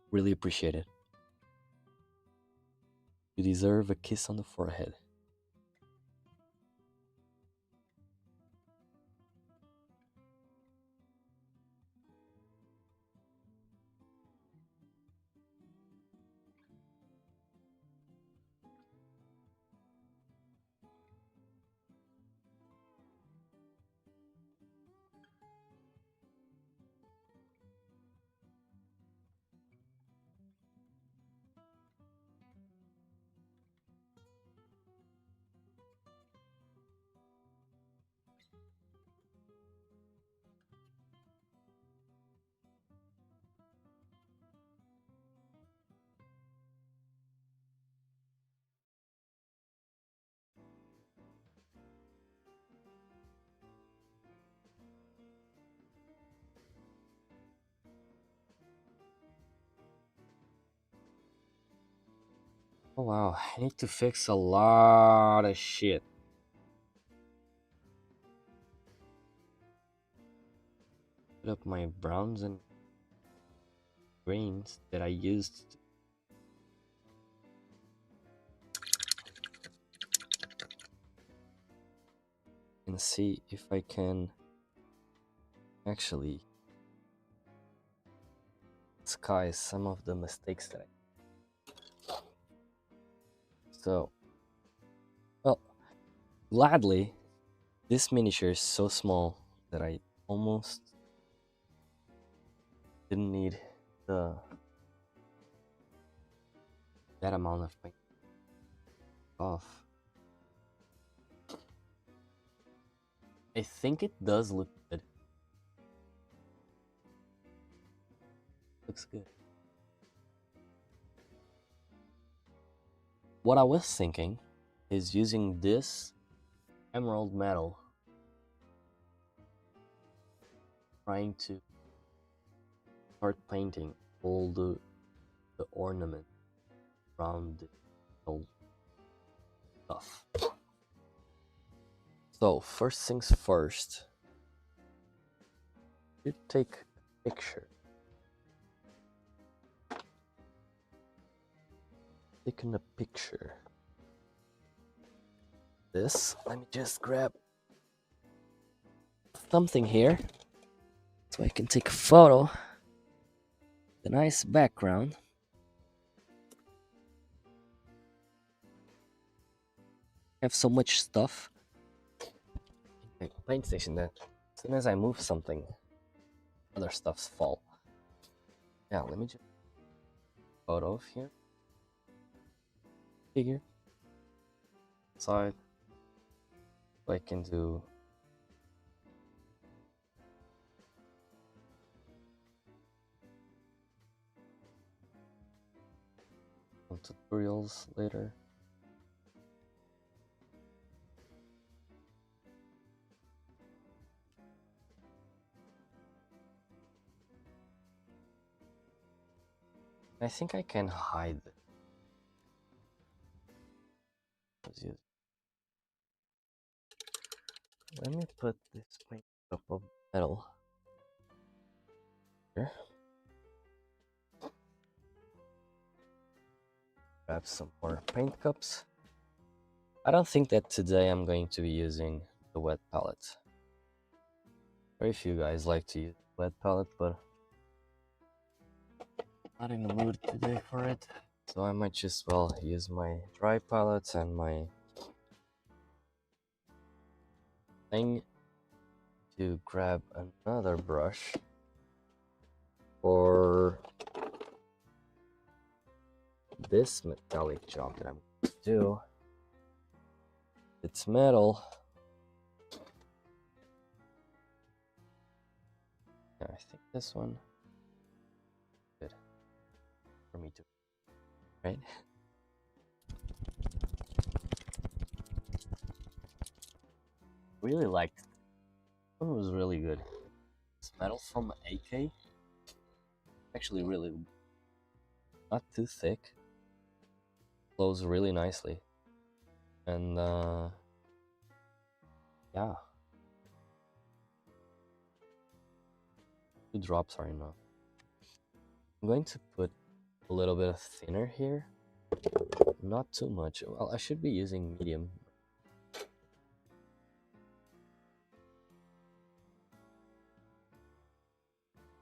Really appreciate it. You deserve a kiss on the forehead. Oh wow, I need to fix a lot of shit. Put up my browns and greens that I used. And see if I can actually disguise some of the mistakes that I. So, well, gladly, this miniature is so small that I almost didn't need that amount of paint off. I think it does look good. Looks good. What I was thinking is using this emerald metal, trying to start painting all the ornament around the whole stuff. So first things first, you take a picture. Taking a picture. This, let me just grab something here so I can take a photo. The nice background. I have so much stuff. Okay, paint station that as soon as I move something, other stuffs fall. Yeah, let me just photo of here. Figure. Side. So I can do some tutorials later. I think I can hide it. Let me put this paint cup of metal here. Grab some more paint cups. I don't think that today I'm going to be using the wet palette. Very few guys like to use wet palette, but not in the mood today for it. So I might just well use my dry palette and my thing to grab another brush for this metallic job that I'm going to do. It's metal. Yeah, I think this one good for me to, right? Really liked it. This one was really good. It's metal from AK. Actually really not too thick. Flows really nicely. And yeah. 2 drops are enough. I'm going to put a little bit of thinner here. Not too much. Well, I should be using medium.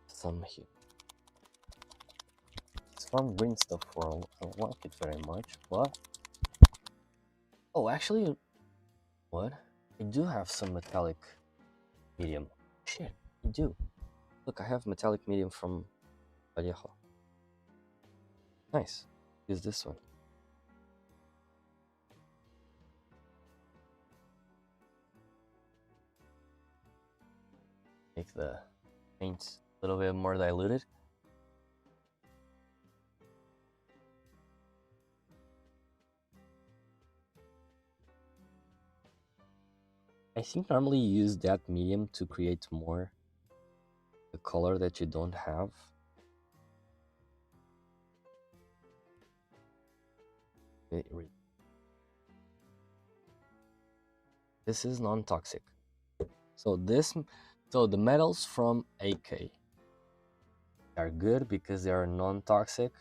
Some here. It's from Green Stuff World. I don't like it very much, but oh, actually, what? I do have some metallic medium. Shit, I do. Look, I have metallic medium from Vallejo. Nice. Use this one. Make the paint a little bit more diluted. I think normally you use that medium to create more the color that you don't have. This is non-toxic. So the metals from AK are good because they are non-toxic.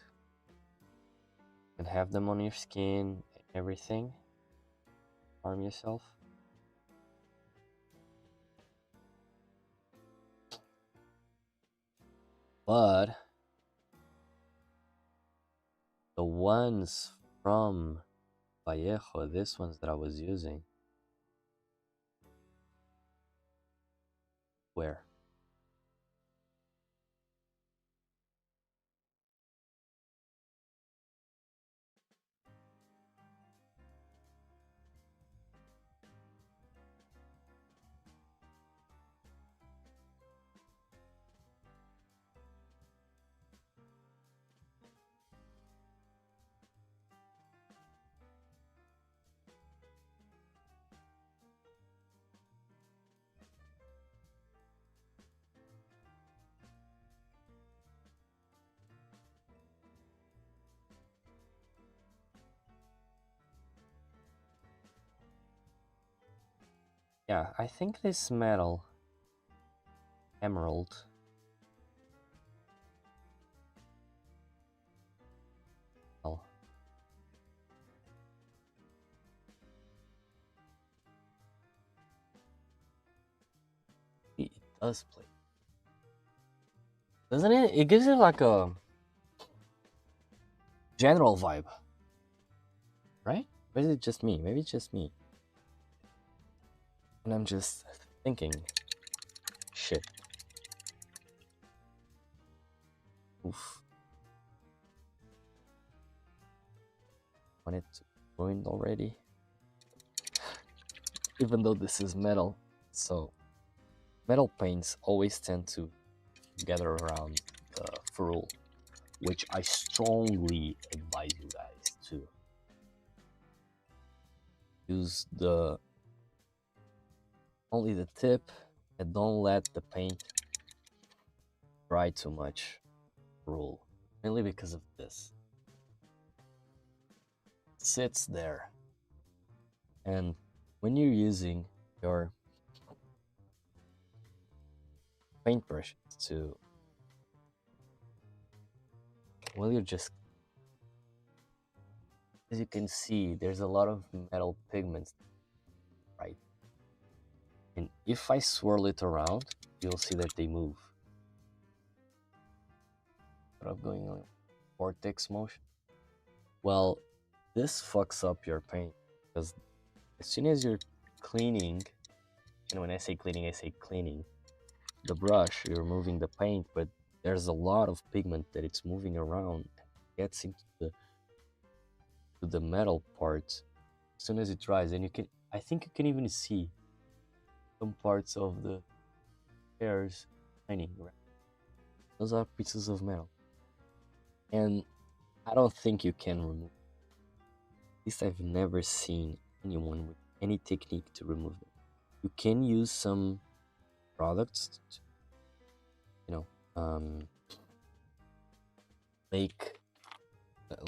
You can have them on your skin, everything. Harm yourself. But the ones from Vallejo, these ones that I was using, where? Yeah, I think this metal, emerald, well, it does play. Doesn't it? It gives it like a general vibe, right? Or is it just me? Maybe it's just me. And I'm just thinking, shit. Oof. Want it to ruined already? Even though this is metal, so metal paints always tend to gather around the ferrule, which I strongly advise you guys use the only the tip and don't let the paint dry too much rule, mainly because of this. It sits there, and when you're using your paintbrushes to, well, you're just, as you can see, there's a lot of metal pigments, right? And if I swirl it around, you'll see that they move. Sort of going on vortex motion. Well, this fucks up your paint because as soon as you're cleaning, and when I say cleaning, the brush, you're removing the paint, but there's a lot of pigment that it's moving around, gets into the metal part. As soon as it dries, and I think you can even see some parts of the hairs shining. Right? Those are pieces of metal, and I don't think you can remove. At least I've never seen anyone with any technique to remove them. You can use some products to, you know, make,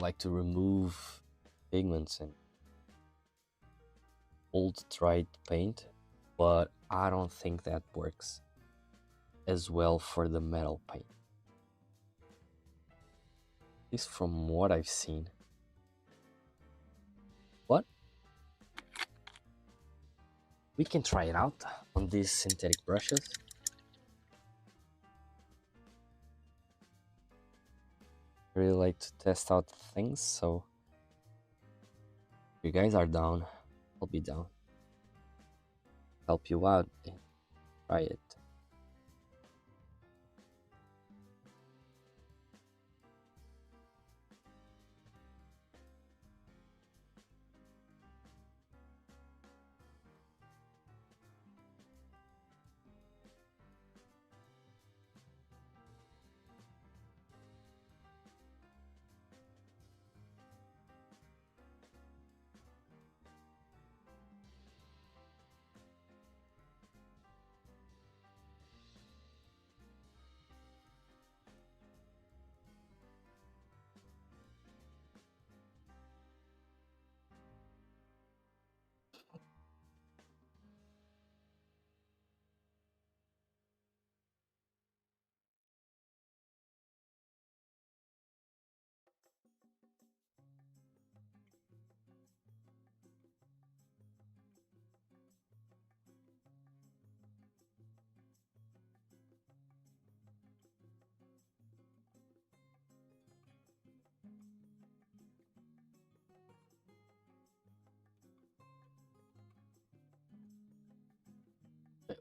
like, to remove pigments and old dried paint, but I don't think that works as well for the metal paint. At least from what I've seen. But we can try it out on these synthetic brushes. I really like to test out things, so if you guys are down, I'll be down. Help you out and try it.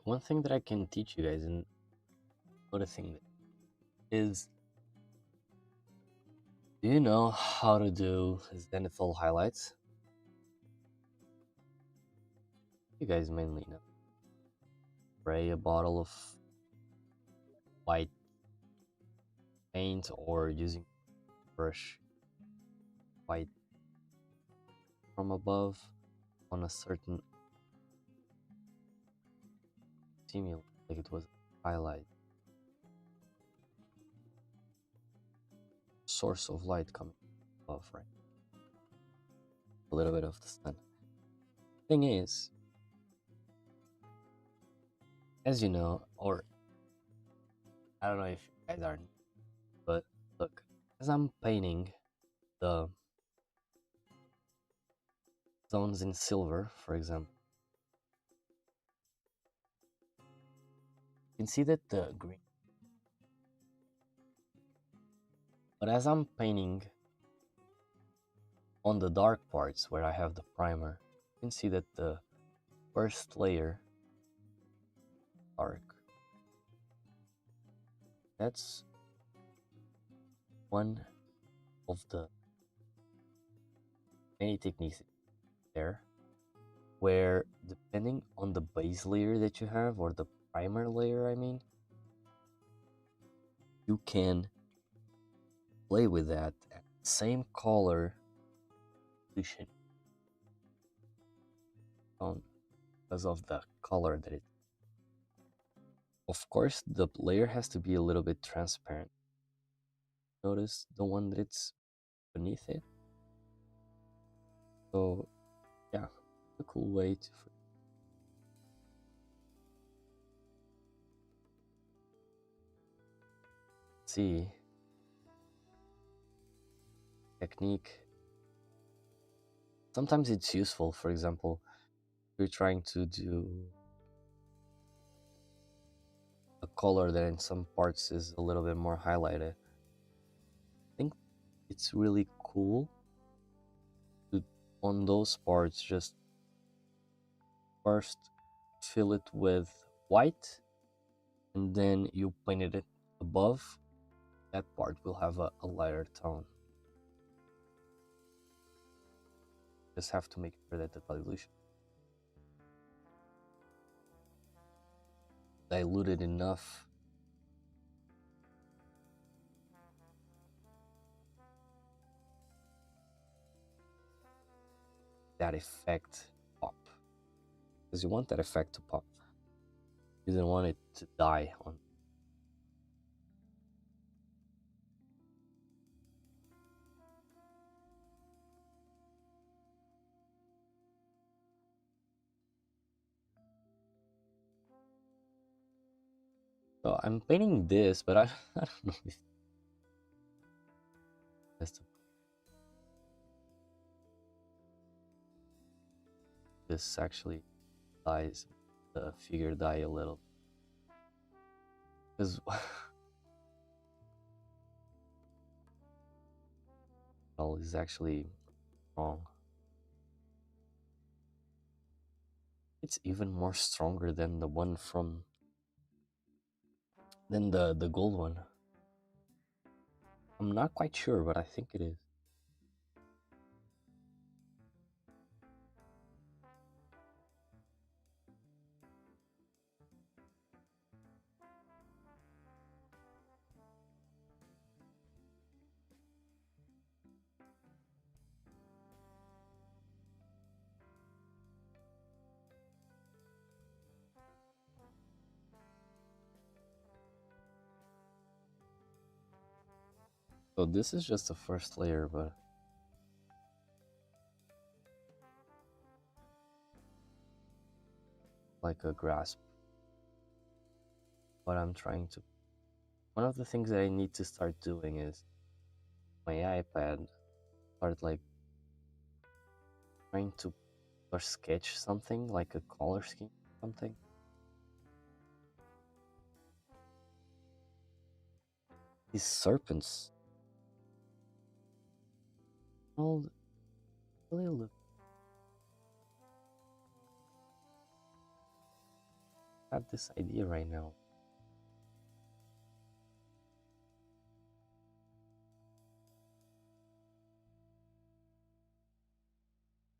One thing that I can teach you guys, and another thing is, do you know how to do zenithal highlights? You guys mainly know. Spray a bottle of white paint or using brush white from above on a certain stimulus, like it was a highlight. Source of light coming above, right? A little bit of the sun. Thing is, as you know, or I don't know if you guys are, but look, as I'm painting the zones in silver, for example, you can see that the green. But as I'm painting on the dark parts where I have the primer, you can see that the first layer dark. That's one of the many techniques there, where depending on the base layer that you have, or the primer layer, I mean, you can play with that at the same color solution. tone because of the color that it. Of course, the layer has to be a little bit transparent. Notice the one that it's beneath it. So yeah, a cool way to see technique. Sometimes it's useful, for example, if you're trying to do a color that in some parts is a little bit more highlighted. I think it's really cool to, on those parts, just first fill it with white, and then you painted it above. That part will have a lighter tone. Just have to make sure that the dilution diluted enough. That effect pop, because you want that effect to pop. You don't want it to die on. So I'm painting this, but I don't know if that's this actually dies the figure die a little, because well is actually wrong. It's even more stronger than the one from than the gold one. I'm not quite sure, but I think it is. So this is just the first layer, but like a grasp. What I'm trying to, one of the things that I need to start doing is my iPad start like trying to or sketch something like a color scheme, something. These serpents. Oh, really look. I have this idea right now.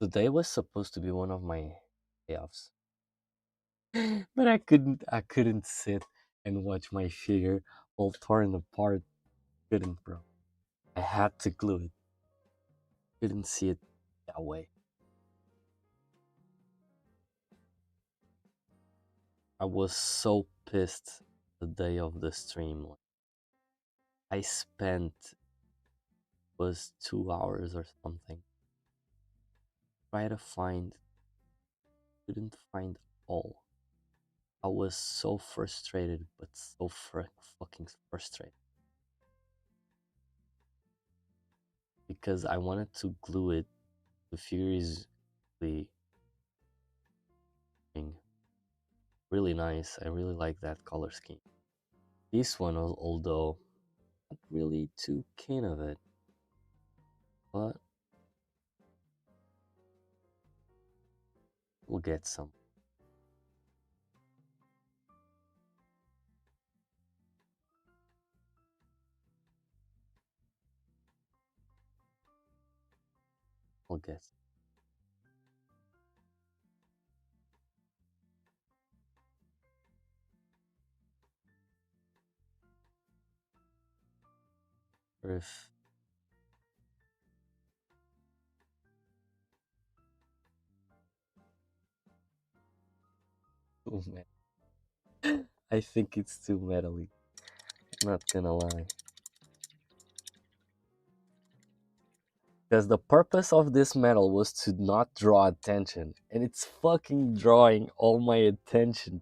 Today was supposed to be one of my day offs, but I couldn't sit and watch my figure all torn apart. Couldn't, bro. I had to glue it. Couldn't see it that way. I was so pissed the day of the stream. I spent was 2 hours or something. Try to find, couldn't find all. I was so frustrated, but so fucking frustrated because I wanted to glue it. The figure is really, really nice. I really like that color scheme. This one, although not really too keen of it, but we'll get some. We'll get. If too metal. I think it's too metally. Not gonna lie. Because the purpose of this metal was to not draw attention. And it's fucking drawing all my attention.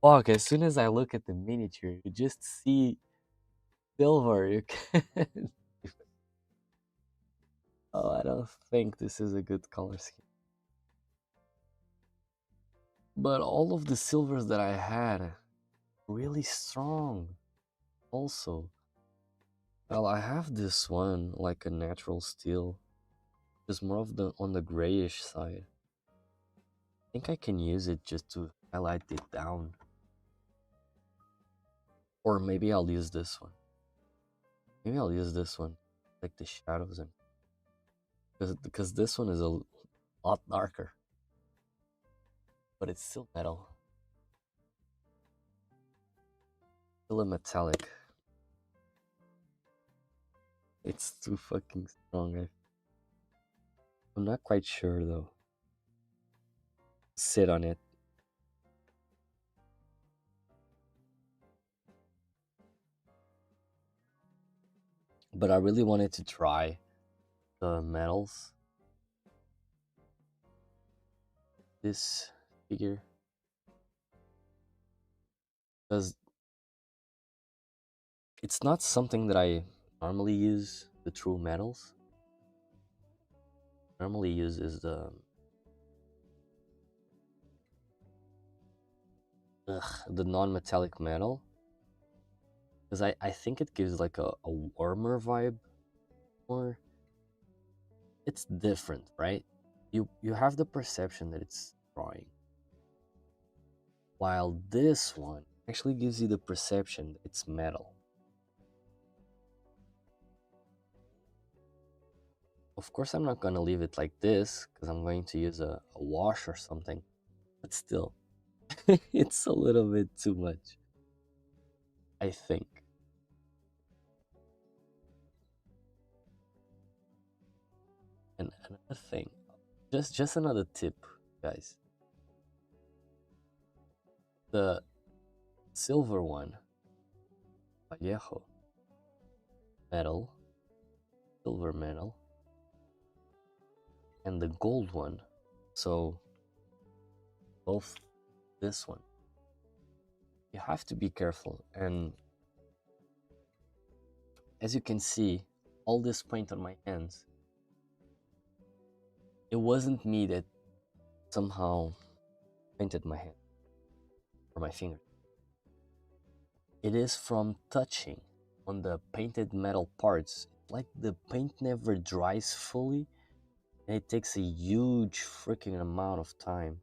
Fuck, as soon as I look at the miniature, you just see silver. You can't. Oh, I don't think this is a good color scheme. But all of the silvers that I had, really strong also. Well, I have this one, like a natural steel. Just more of the on the grayish side. I think I can use it just to highlight it down. Or maybe I'll use this one. Maybe I'll use this one, like the shadows, and because this one is a lot darker, but it's still metal, still a metallic. It's too fucking strong. I'm not quite sure though. Sit on it. But I really wanted to try the metals. This figure. Because it's not something that I normally use, the true metals. Normally use is the non-metallic metal. Because I think it gives like a warmer vibe. Or it's different, right? You have the perception that it's drawing. While this one actually gives you the perception that it's metal. Of course, I'm not going to leave it like this because I'm going to use a wash or something. But still, it's a little bit too much, I think. And another thing, just another tip, guys. The silver one, Vallejo, metal, silver metal, and the gold one. So both this one. You have to be careful. And as you can see, all this paint on my hands, it wasn't me that somehow painted my hand or my finger. It is from touching on the painted metal parts. Like the paint never dries fully, and it takes a huge freaking amount of time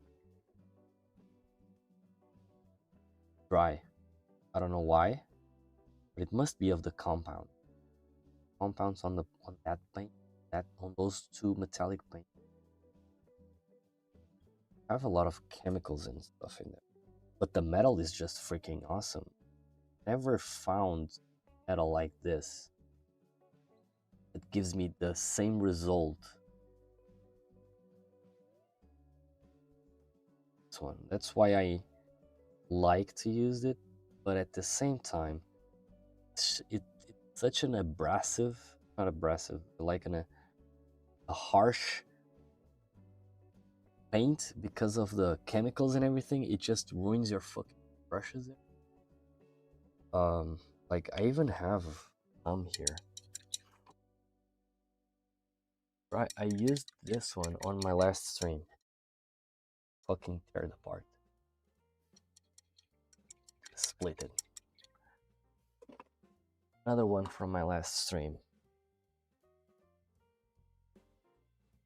to dry. I don't know why, but it must be of the compounds on that paint, that on those two metallic paint. I have a lot of chemicals and stuff in there, but the metal is just freaking awesome. Never found metal like this. It gives me the same result. This one. That's why I like to use it, but at the same time, it's such an abrasive, not abrasive, like a harsh paint because of the chemicals and everything. It just ruins your fucking brushes. Like I even have here. Right, I used this one on my last stream. Fucking tear it apart. Split it. Another one from my last stream.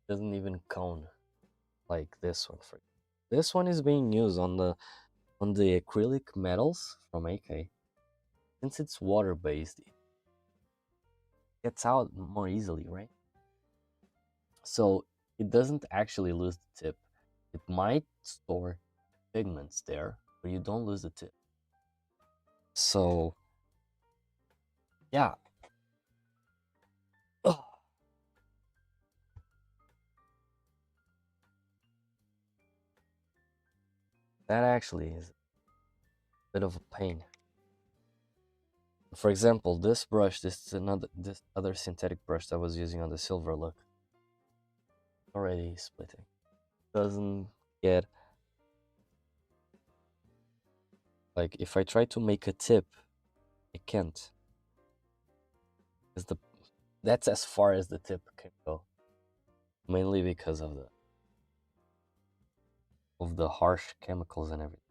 Doesn't even cone like this one. This one is being used on the acrylic metals from AK. Since it's water based, it gets out more easily, right? So it doesn't actually lose the tip. It might store pigments there, but you don't lose the tip. So yeah. Ugh. That actually is a bit of a pain. For example, this brush, this other synthetic brush that I was using on the silver, look, already splitting. Doesn't get, like, if I try to make a tip, I can't. Because that's as far as the tip can go. Mainly because of the harsh chemicals and everything.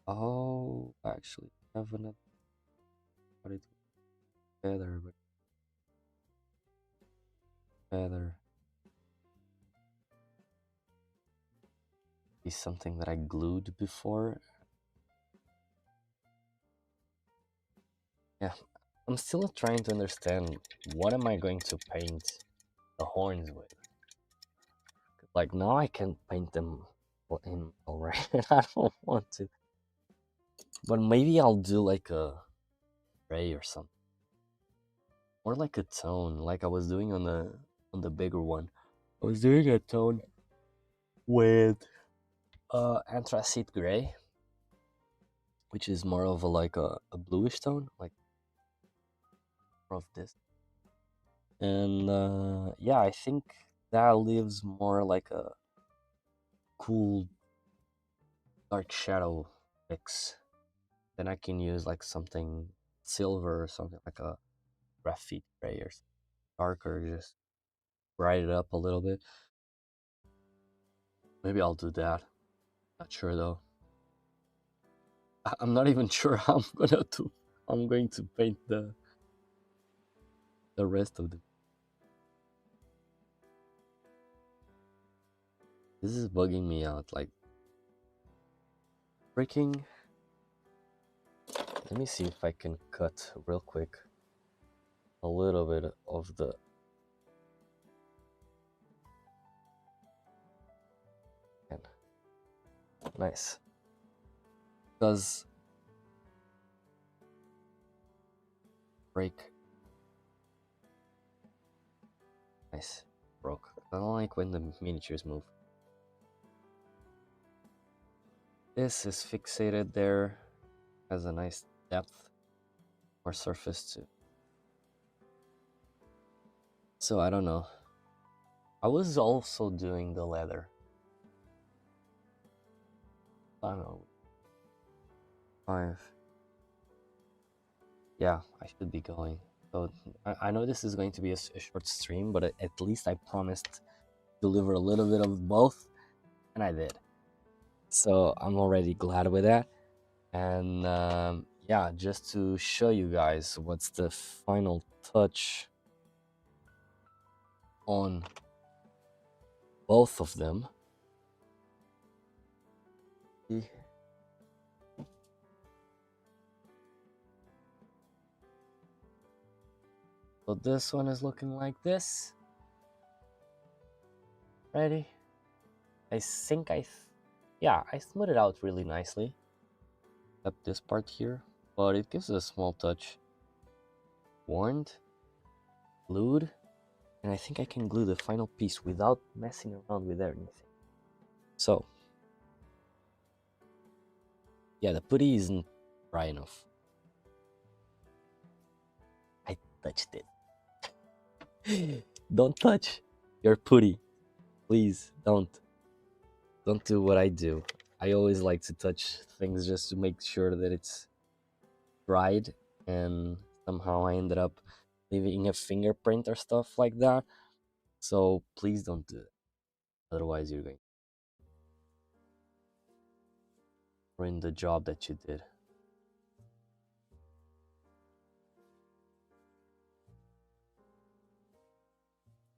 Oh, actually, I have another body feather, but feather is something that I glued before. Yeah, I'm still trying to understand what am I going to paint the horns with. Like now I can paint them in already, and I don't want to. But maybe I'll do like a gray or something, or like a tone, like I was doing on the bigger one. I was doing a tone with anthracite gray, which is more of a bluish tone, like more of this. And yeah, I think that leaves more like a cool dark shadow mix. Then I can use like something silver or something like a graphite gray or something darker, just brighten it up a little bit. Maybe I'll do that. Not sure though. I'm not even sure how I'm going to paint the rest of them. This is bugging me out. Like freaking. Let me see if I can cut real quick a little bit of the. Nice. Because break. Nice. Broke. I don't like when the miniatures move. This is fixated there. Has a nice depth or surface too. So I don't know. I was also doing the leather. I don't know. 5. Yeah, I should be going. So I know this is going to be a short stream, but at least I promised deliver a little bit of both, and I did. So I'm already glad with that. And yeah, just to show you guys what's the final touch on both of them. So this one is looking like this. Ready? I think yeah, I smoothed it out really nicely. Except this part here, but it gives a small touch. Warned, glued, and I think I can glue the final piece without messing around with anything. So, yeah, the putty isn't dry enough. I touched it. Don't touch your putty. Please, don't. Don't do what I do. I always like to touch things just to make sure that it's dried, and somehow I ended up leaving a fingerprint or stuff like that. So please don't do it. Otherwise, you're going to ruin the job that you did.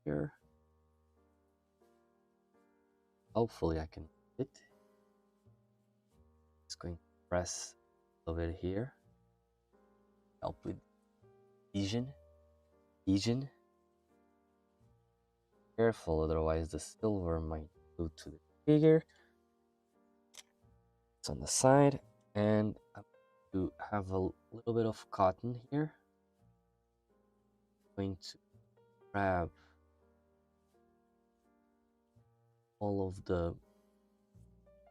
Here. Hopefully I can fit. Just going to press a little bit here. Help with vision. Careful, otherwise the silver might glue to the figure. It's on the side, and I'm going to have a little bit of cotton here. I'm going to grab all of the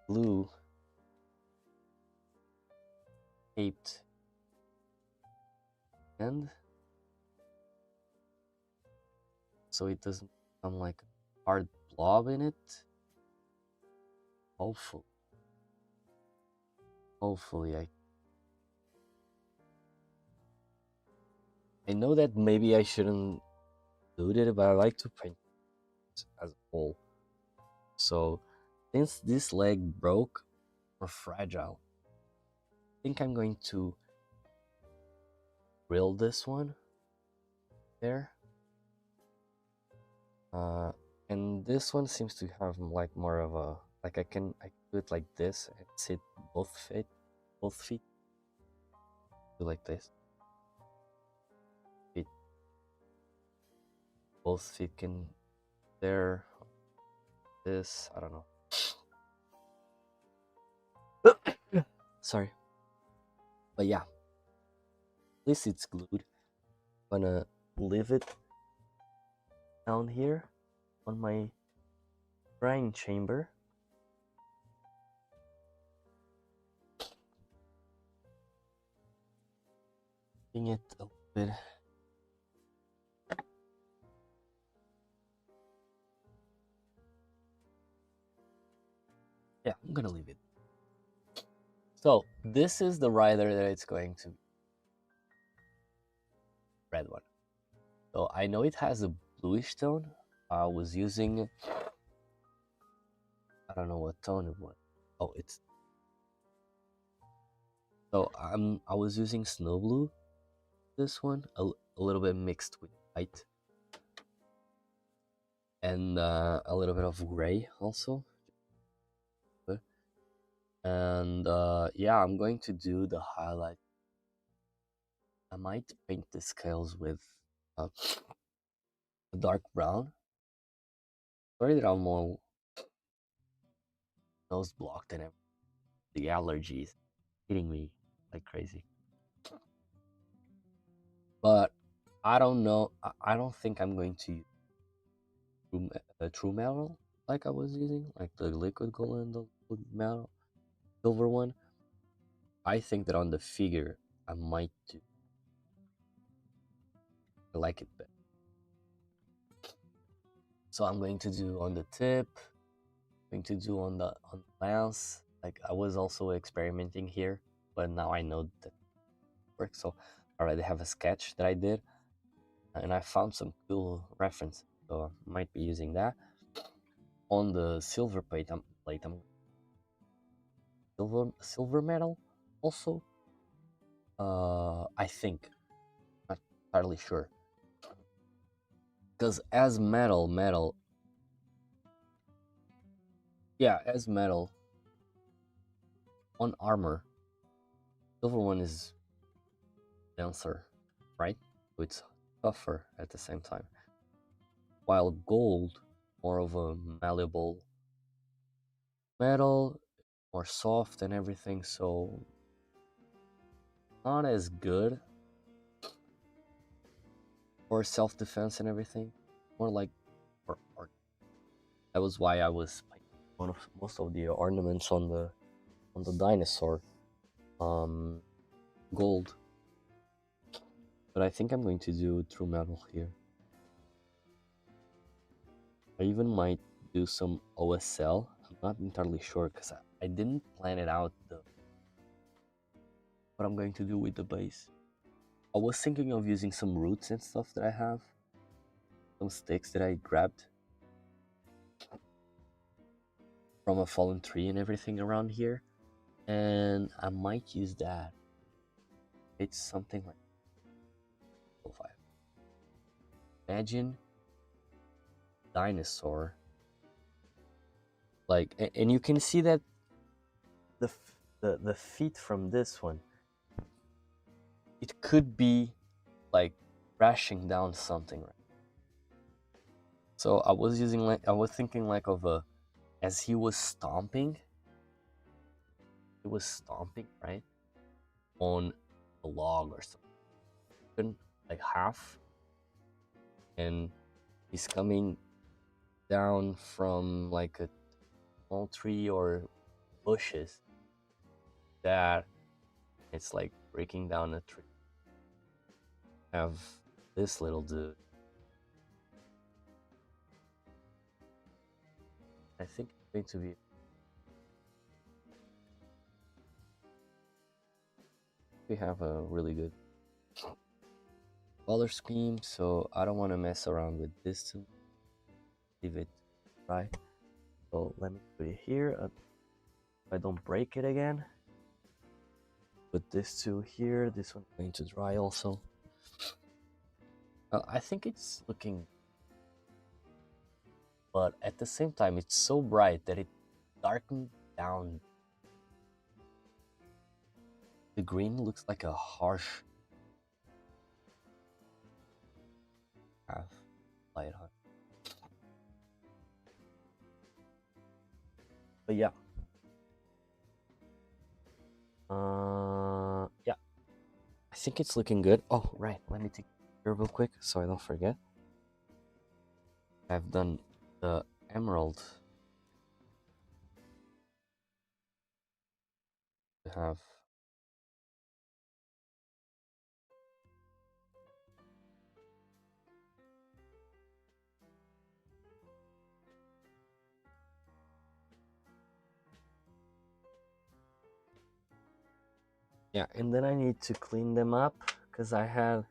glue taped end, so it doesn't become like a hard blob in it. Hopefully I know that maybe I shouldn't do it, but I like to paint it as a whole. So since this leg broke or fragile, I think I'm going to drill this one there. And this one seems to have like more of a, like I can do it like this and sit both feet do like this. Both feet can there. This, I don't know. Sorry. But yeah, at least it's glued. I'm gonna leave it down here on my drying chamber. Bring it a little bit. Yeah, I'm gonna leave it. So this is the rider that it's going to be. Red one. So I know it has a bluish tone. I was using, I don't know what tone it was. Oh, it's, so I was using snow blue. This one a little bit mixed with white and a little bit of gray also. And yeah, I'm going to do the highlight. I might paint the scales with a dark brown. Sorry that I'm all nose blocked and everything. The allergies hitting me like crazy. But I don't know. I don't think I'm going to use true metal like I was using, like the liquid gold and the liquid metal silver one. I think that on the figure I might do. I like it better. So I'm going to do on the tip, going to do on the lance. Like I was also experimenting here, but now I know that it works. So I already have a sketch that I did, and I found some cool reference. So I might be using that. On the silver plate, I'm silver metal also. I think, not entirely sure, because as metal, yeah, as metal on armor, silver one is denser, right? So it's tougher at the same time, while gold, more of a malleable metal, more soft and everything, so not as good for self-defense and everything, more like for art. That was why I was one of most of the ornaments on the dinosaur gold, but I think I'm going to do true metal here. I even might do some OSL. I'm not entirely sure because I didn't plan it out what I'm going to do with the base. I was thinking of using some roots and stuff that I have, some sticks that I grabbed from a fallen tree and everything around here, and I might use that. It's something like 5. Imagine dinosaur, like, and you can see that the feet from this one, it could be like crashing down something, right? So I was thinking like of a as he was stomping, right, on a log or something, like half, and he's coming down from like a small tree or bushes that it's like breaking down a tree. Have this little dude. I think it's going to be. We have a really good color scheme, so I don't want to mess around with this too. Leave it dry. So let me put it here. I don't break it again. Put this two here. This one's going to dry also. I think it's looking, but at the same time, it's so bright that it darkened down. The green looks like a harsh half light on. But yeah. Yeah. I think it's looking good. Oh, right. Let me take a picture real quick so I don't forget. I've done the emerald to have. Yeah, and then I need to clean them up because I had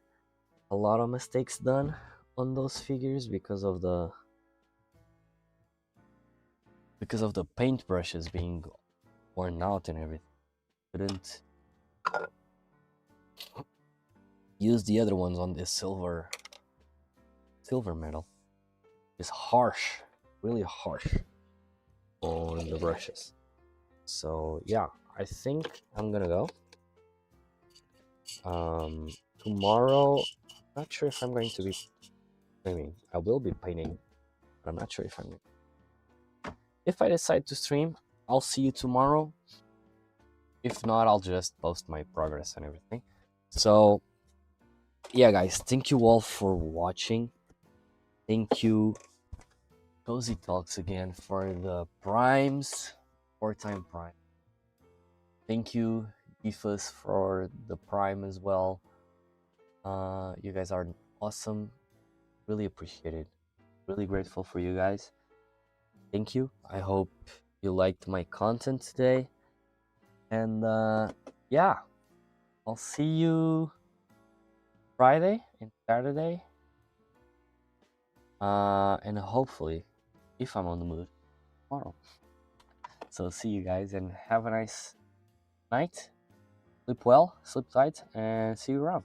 a lot of mistakes done on those figures because of the paintbrushes being worn out and everything. Couldn't use the other ones on this silver metal. It's harsh, really harsh on the brushes. So yeah, I think I'm gonna go. Tomorrow, I'm not sure if I'm going to be streaming. I will be painting, but I'm not sure if I'm going. If I decide to stream, I'll see you tomorrow. If not, I'll just post my progress and everything. So yeah, guys, thank you all for watching. Thank you, Cozy Talks, again for the primes, 4-time prime. Thank you, Ifus, for the prime as well. You guys are awesome. Really appreciate it. Really grateful for you guys. Thank you. I hope you liked my content today. And yeah, I'll see you Friday and Saturday. And hopefully, if I'm on the mood, tomorrow. So see you guys and have a nice night. Sleep well, sleep tight, and see you around.